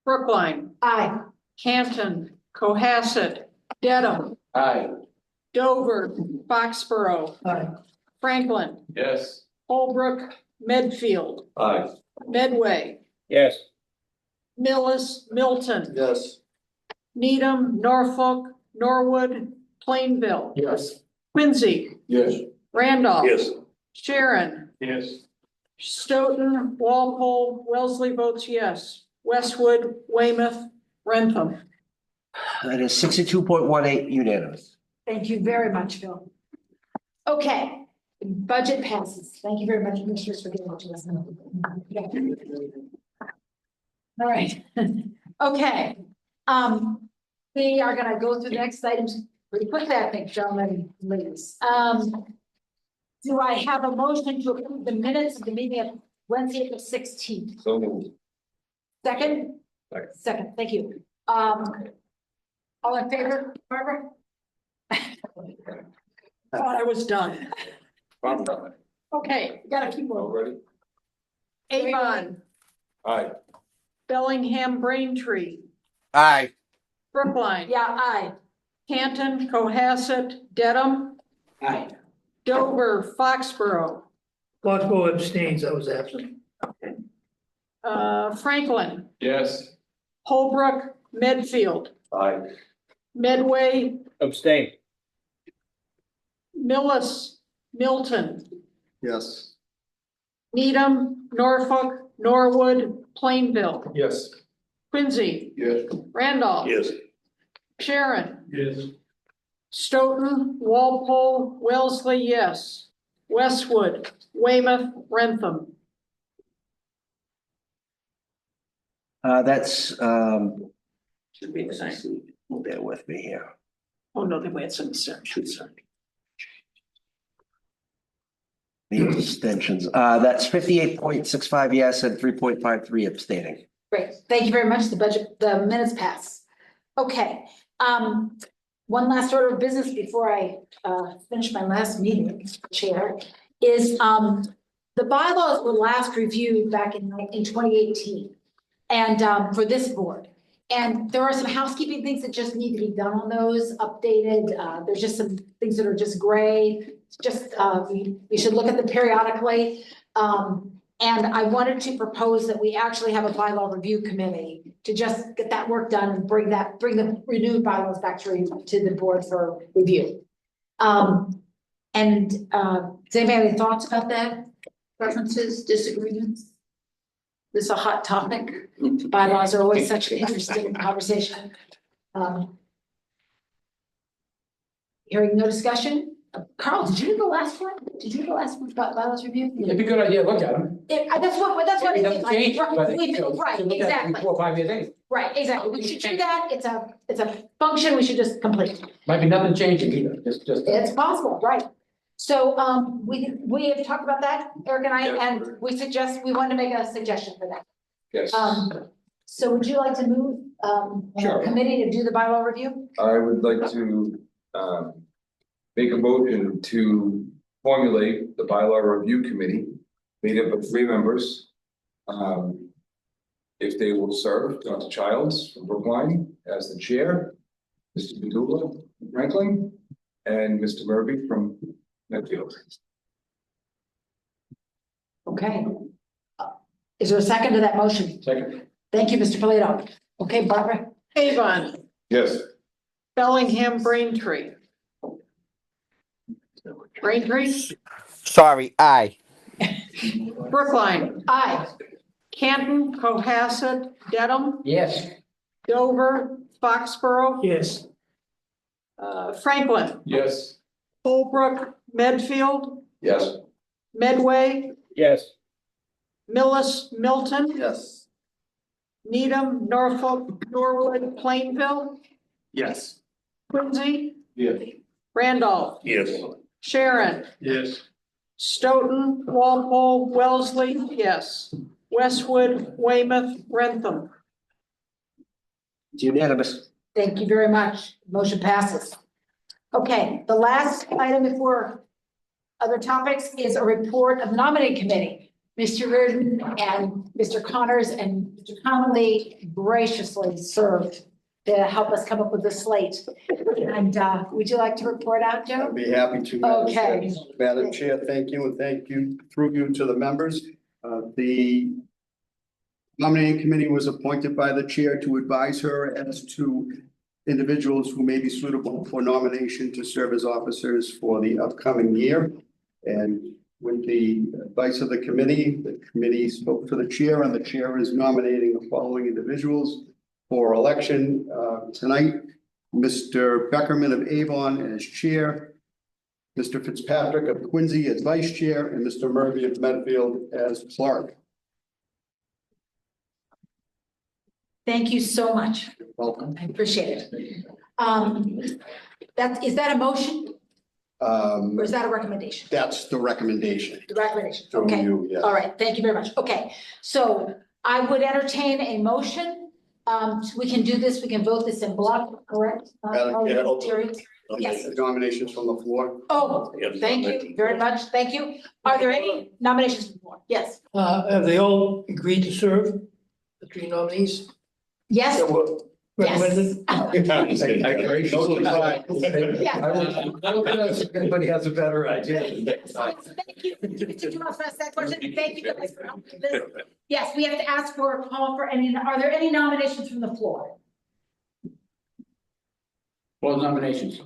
Brookline, Aye. Hampton, Cohasset, Dedham, Aye. Dover, Foxborough, Franklin, Yes. Holbrook, Medfield, Aye. Medway, Yes. Millis, Milton, Yes. Needham, Norfolk, Norwood, Plainville, Yes. Quincy, Yes. Randolph. Yes. Sharon, Yes. Stoughton, Walpole, Wellesley votes yes. Westwood, Weymouth, Rentham. That is 62.18 unanimous. Thank you very much, Phil. Okay, budget passes. Thank you very much, Commissioners, for getting to us. All right, okay. We are gonna go through the next items pretty quickly, I think, gentlemen, ladies. Do I have a motion to approve the minutes of the meeting of Wednesday, the 16th? So moved. Second? Second, thank you. All in favor, Barbara? Thought I was done. Okay, gotta keep All moving. ready? Avon, Aye. Bellingham, Braintree, Aye. Brookline. Yeah, aye. Canton, Cohasset, Dedham, Aye. Dover, Foxborough, Foxborough abstains, I was absent. Franklin, Yes. Holbrook, Medfield, Aye. Medway, Abstain. Millis, Milton, Yes. Needham, Norfolk, Norwood, Plainville, Yes. Quincy, Yes. Randolph. Yes. Sharon, Yes. Stoughton, Walpole, Wellesley, yes. Westwood, Weymouth, Rentham. That's, Should be the same. bear with me here. Oh, no, they went some sections. The extensions, that's 58.65 yes and 3.53 abstaining. Great, thank you very much. The minutes pass. Okay, one last order of business before I finish my last meeting, Chair, is the bylaws were last reviewed back in 2018. And for this board. And there are some housekeeping things that just need to be done on those, updated. There's just some things that are just gray. Just we should look at them periodically. And I wanted to propose that we actually have a bylaw review committee to just get that work done and bring the renewed bylaws back to the board for review. Does anybody have any thoughts about that? Preferences, disagreements? This is a hot topic. Bylaws are always such an interesting conversation. Hearing no discussion. Carl, did you do the last one? Did you do the last one about bylaws review? It'd be a good idea, to look at them. That's what It it doesn't is. Like, change, but right, you know, right, to look at it exactly. 4 or 5 years anyway. Right, exactly. We should do that. It's a function we should just complete. Might be nothing changing either, just. It's possible, right? So, we have talked about that, Eric and I, and we wanted to make a suggestion for that. Yes. So would you like to move, Sure. a committee to do the bylaw review? I would like to make a motion to formulate the bylaw review committee made up of 3 members. If they will serve, Dr. Childs from Brookline as the chair, Mr. Padula from Franklin, and Mr. Murphy from Medfield. Okay. Is there a second to that motion? Second. Thank you, Mr. Polito. Okay, Barbara? Avon, Yes. Bellingham, Braintree. Braintree, Sorry, aye. Brookline, Aye. Canton, Cohasset, Dedham, Yes. Dover, Foxborough, Yes. Franklin, Yes. Holbrook, Medfield, Yes. Medway, Yes. Millis, Milton, Yes. Needham, Norfolk, Norwood, Plainville, Yes. Quincy, Yes. Randolph, Yes. Sharon, Yes. Stoughton, Walpole, Wellesley, yes. Westwood, Weymouth, Rentham. It's unanimous. Thank you very much. Motion passes. Okay, the last item before other topics is a report of nominating committee. Mr. Reardon and Mr. Connors and Mr. Connolly graciously served to help us come up with the slate. And would you like to report out, Joe? I'd be happy to. Okay. Madam Chair, thank you, and thank you through you to the members. The nominating committee was appointed by the chair to advise her as to individuals who may be suitable for nomination to serve as officers for the upcoming year. And with the advice of the committee spoke to the chair, and the chair is nominating the following individuals for election tonight. Mr. Beckerman of Avon as chair, Mr. Fitzpatrick of Quincy as vice chair, and Mr. Murphy of Medfield as clerk. Thank you so much. Welcome. I appreciate it. Is that a motion or is that a recommendation? That's the recommendation. The recommendation, From okay. you, yes. All right, thank you very much. Okay, so I would entertain a motion. We can do this, we can vote this in block, correct? Terry? Yes. Nominations from the floor. Oh, thank you very much. Thank you. Are there any nominations from the floor? Yes. Have they all agreed to serve, the three nominees? Yes. That were recommended? Anybody has a better idea. Thank you. Mr. Dumas, that's that question. Thank you guys for helping this. Yes, we have to ask for a call for any, are there any nominations from the floor? Close nominations.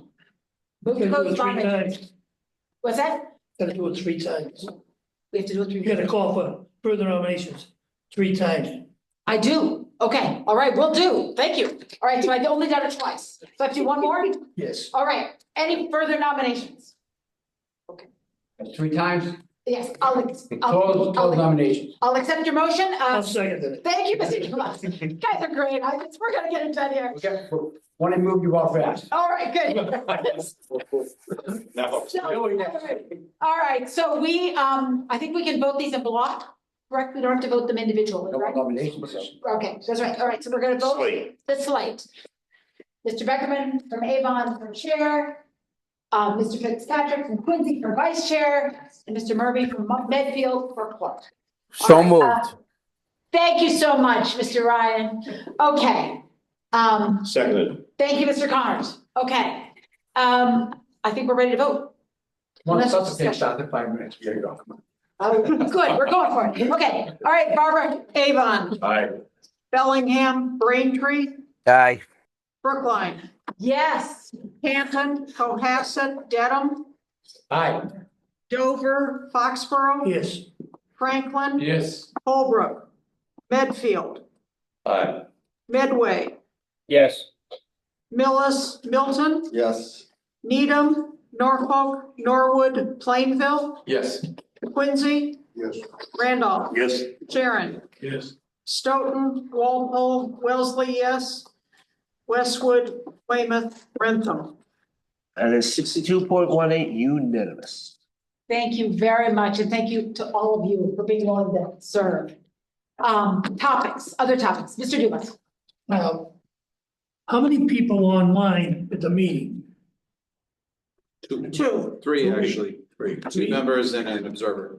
Move to Gotta do close it three nominations. times. What's that? Gotta do it three times. We have to do it You three. gotta call for further nominations three times. I do. Okay, all right, will do. Thank you. All right, so I only done it twice. So I have to do one more? Yes. All right, any further nominations? That's 3 times. Yes, Close nominations. I'll accept your motion. I'll second it. Thank you, Mr. Dumas. You guys are great. We're gonna get it done here. Okay, want to move you all fast. All right, good. All right, so we, I think we can vote these in block, correct? We don't have to vote them individually, right? Nominations. Okay, that's right. All right, so we're gonna vote Slate. the slate. Mr. Beckerman from Avon for chair, Mr. Fitzpatrick from Quincy for vice chair, and Mr. Murphy from Medfield for clerk. So All right, moved. Thank you so much, Mr. Ryan. Okay. Seconded. Thank you, Mr. Connors. Okay. I think we're ready to vote. One Unless it's substitute, discussion. start at 5 minutes. Here you go. Come on. Oh, good, we're going for it. Okay, all right, Barbara. Avon, Aye. Bellingham, Braintree, Aye. Brookline, Yes. Canton, Cohasset, Dedham, Aye. Dover, Foxborough, Yes. Franklin, Yes. Holbrook, Medfield, Aye. Medway, Yes. Millis, Milton, Yes. Needham, Norfolk, Norwood, Plainville, Yes. Quincy, Yes. Randolph, Yes. Sharon, Yes. Stoughton, Walpole, Wellesley, yes. Westwood, Weymouth, Rentham. And it's 62.18 unanimous. Thank you very much, and thank you to all of you for being willing to serve. Topics, other topics, Mr. Dumas. How many people online at the meeting? Two. Three, actually. Two members and an observer.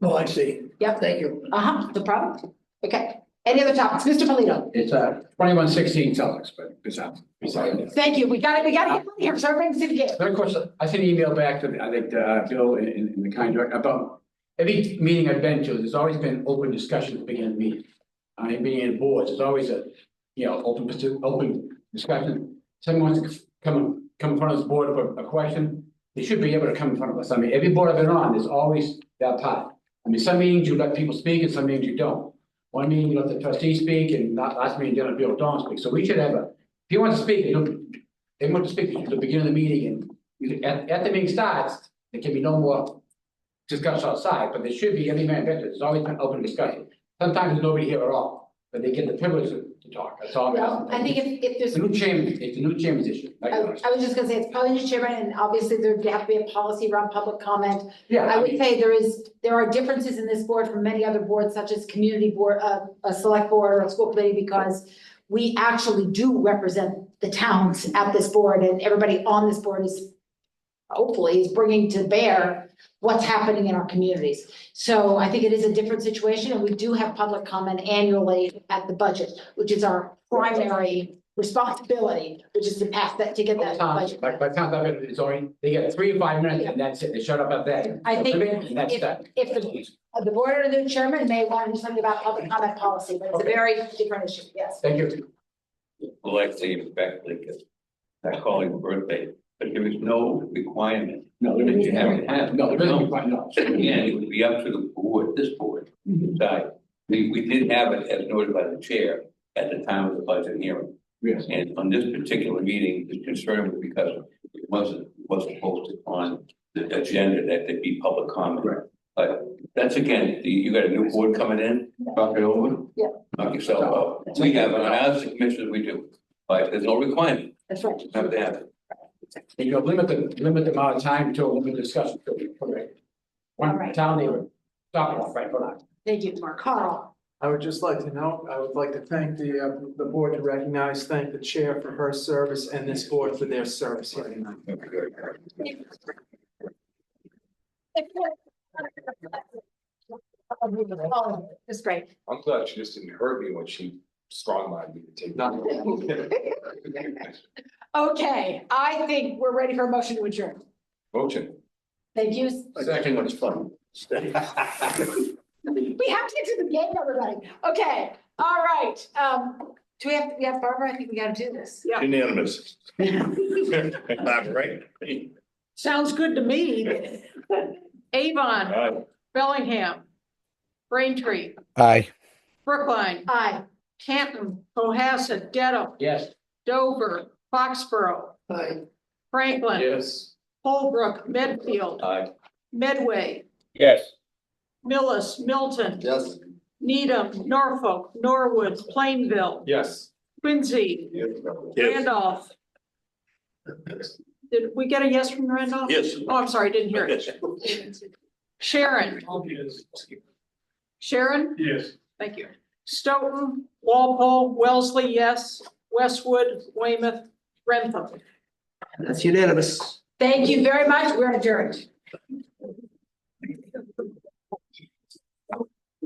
Oh, I see. Yep. Thank you. No problem. Okay, any other topics, Mr. Polito? It's 2116 Celtics, but besides that. Thank you, we got get money here, so everything's in here. Then, of course, I sent an email back to, I think, Bill in the kind direct about every meeting I've been to, there's always been open discussion at the beginning of the meeting. Being in boards, there's always a, open discussion. Someone wants to come in front of this board for a question, they should be able to come in front of us. Every board I've been on, there's always that part. Some meetings you let people speak and some meetings you don't. One meeting you let the trustees speak and last meeting you let people don't speak. So we should have if you want to speak, they want to speak at the beginning of the meeting and at the meeting starts, there can be no more discussion outside, but there should be every man better. There's always an open discussion. Sometimes there's nobody here at all, but they get the privilege to talk. That's all. Well, I think if there's. It's a new chairman, it's a new chairman's issue. I was just gonna say, it's probably new chairman, and obviously there'd have to be a policy around public comment. Yeah. I would say there are differences in this board from many other boards, such as community board, a select board or a school committee, because we actually do represent the towns at this board, and everybody on this board is hopefully is bringing to bear what's happening in our communities. So I think it is a different situation, and we do have public comment annually at the budget, which is our primary responsibility, which is to pass that, to get that budget. By the time it's already, they get 3 or 5 minutes and that's it, they shut up at that. I think And that's that. if the board or the new chairman may want to do something about public comment policy, but it's a very different issue, yes. Thank you. Alexei Beckley, I call him birthday, but there is no requirement. No, That you have to have. No, there isn't quite, no. So again, it would be up to the board, this board, to decide. We did have it as noted by the chair at the time of the budget hearing. Yes. And on this particular meeting, the concern was because it wasn't posted on the agenda that there'd be public comment. Right. But that's again, you got a new board coming in, talk it over. Yeah. Knock yourself out. We have, on our commissioners, we do. but there's no requirement. That's right. Have to have it. You know, limit the amount of time to a limited discussion. Okay. All One right. town neighbor, stop it, right, for now. Thank you, Mark. Carl. I would just like to know, I would like to thank the board to recognize, thank the chair for her service and this board for their service here tonight. It's great. I'm glad she just didn't hurt me when she strong-minded me to take that. Okay, I think we're ready for a motion to adjourn. Motion. Thank you. Second one's fun. We have to get to the game, everybody. Okay, all right. Do we have Barbara? I think we gotta do this. Yeah. Unanimous. Right? Sounds good to me. Avon, Aye. Bellingham, Braintree, Aye. Brookline, Aye. Canton, Cohasset, Dedham, Yes. Dover, Foxborough, Aye. Franklin, Yes. Holbrook, Medfield, Aye. Medway, Yes. Millis, Milton, Yes. Needham, Norfolk, Norwood, Plainville, Yes. Quincy, Randolph. Did we get a yes from Randolph? Yes. Oh, I'm sorry, I didn't hear it. Sharon, Sharon? Yes. Thank you. Stoughton, Walpole, Wellesley, yes. Westwood, Weymouth, Rentham. That's unanimous. Thank you very much. We're adjourned.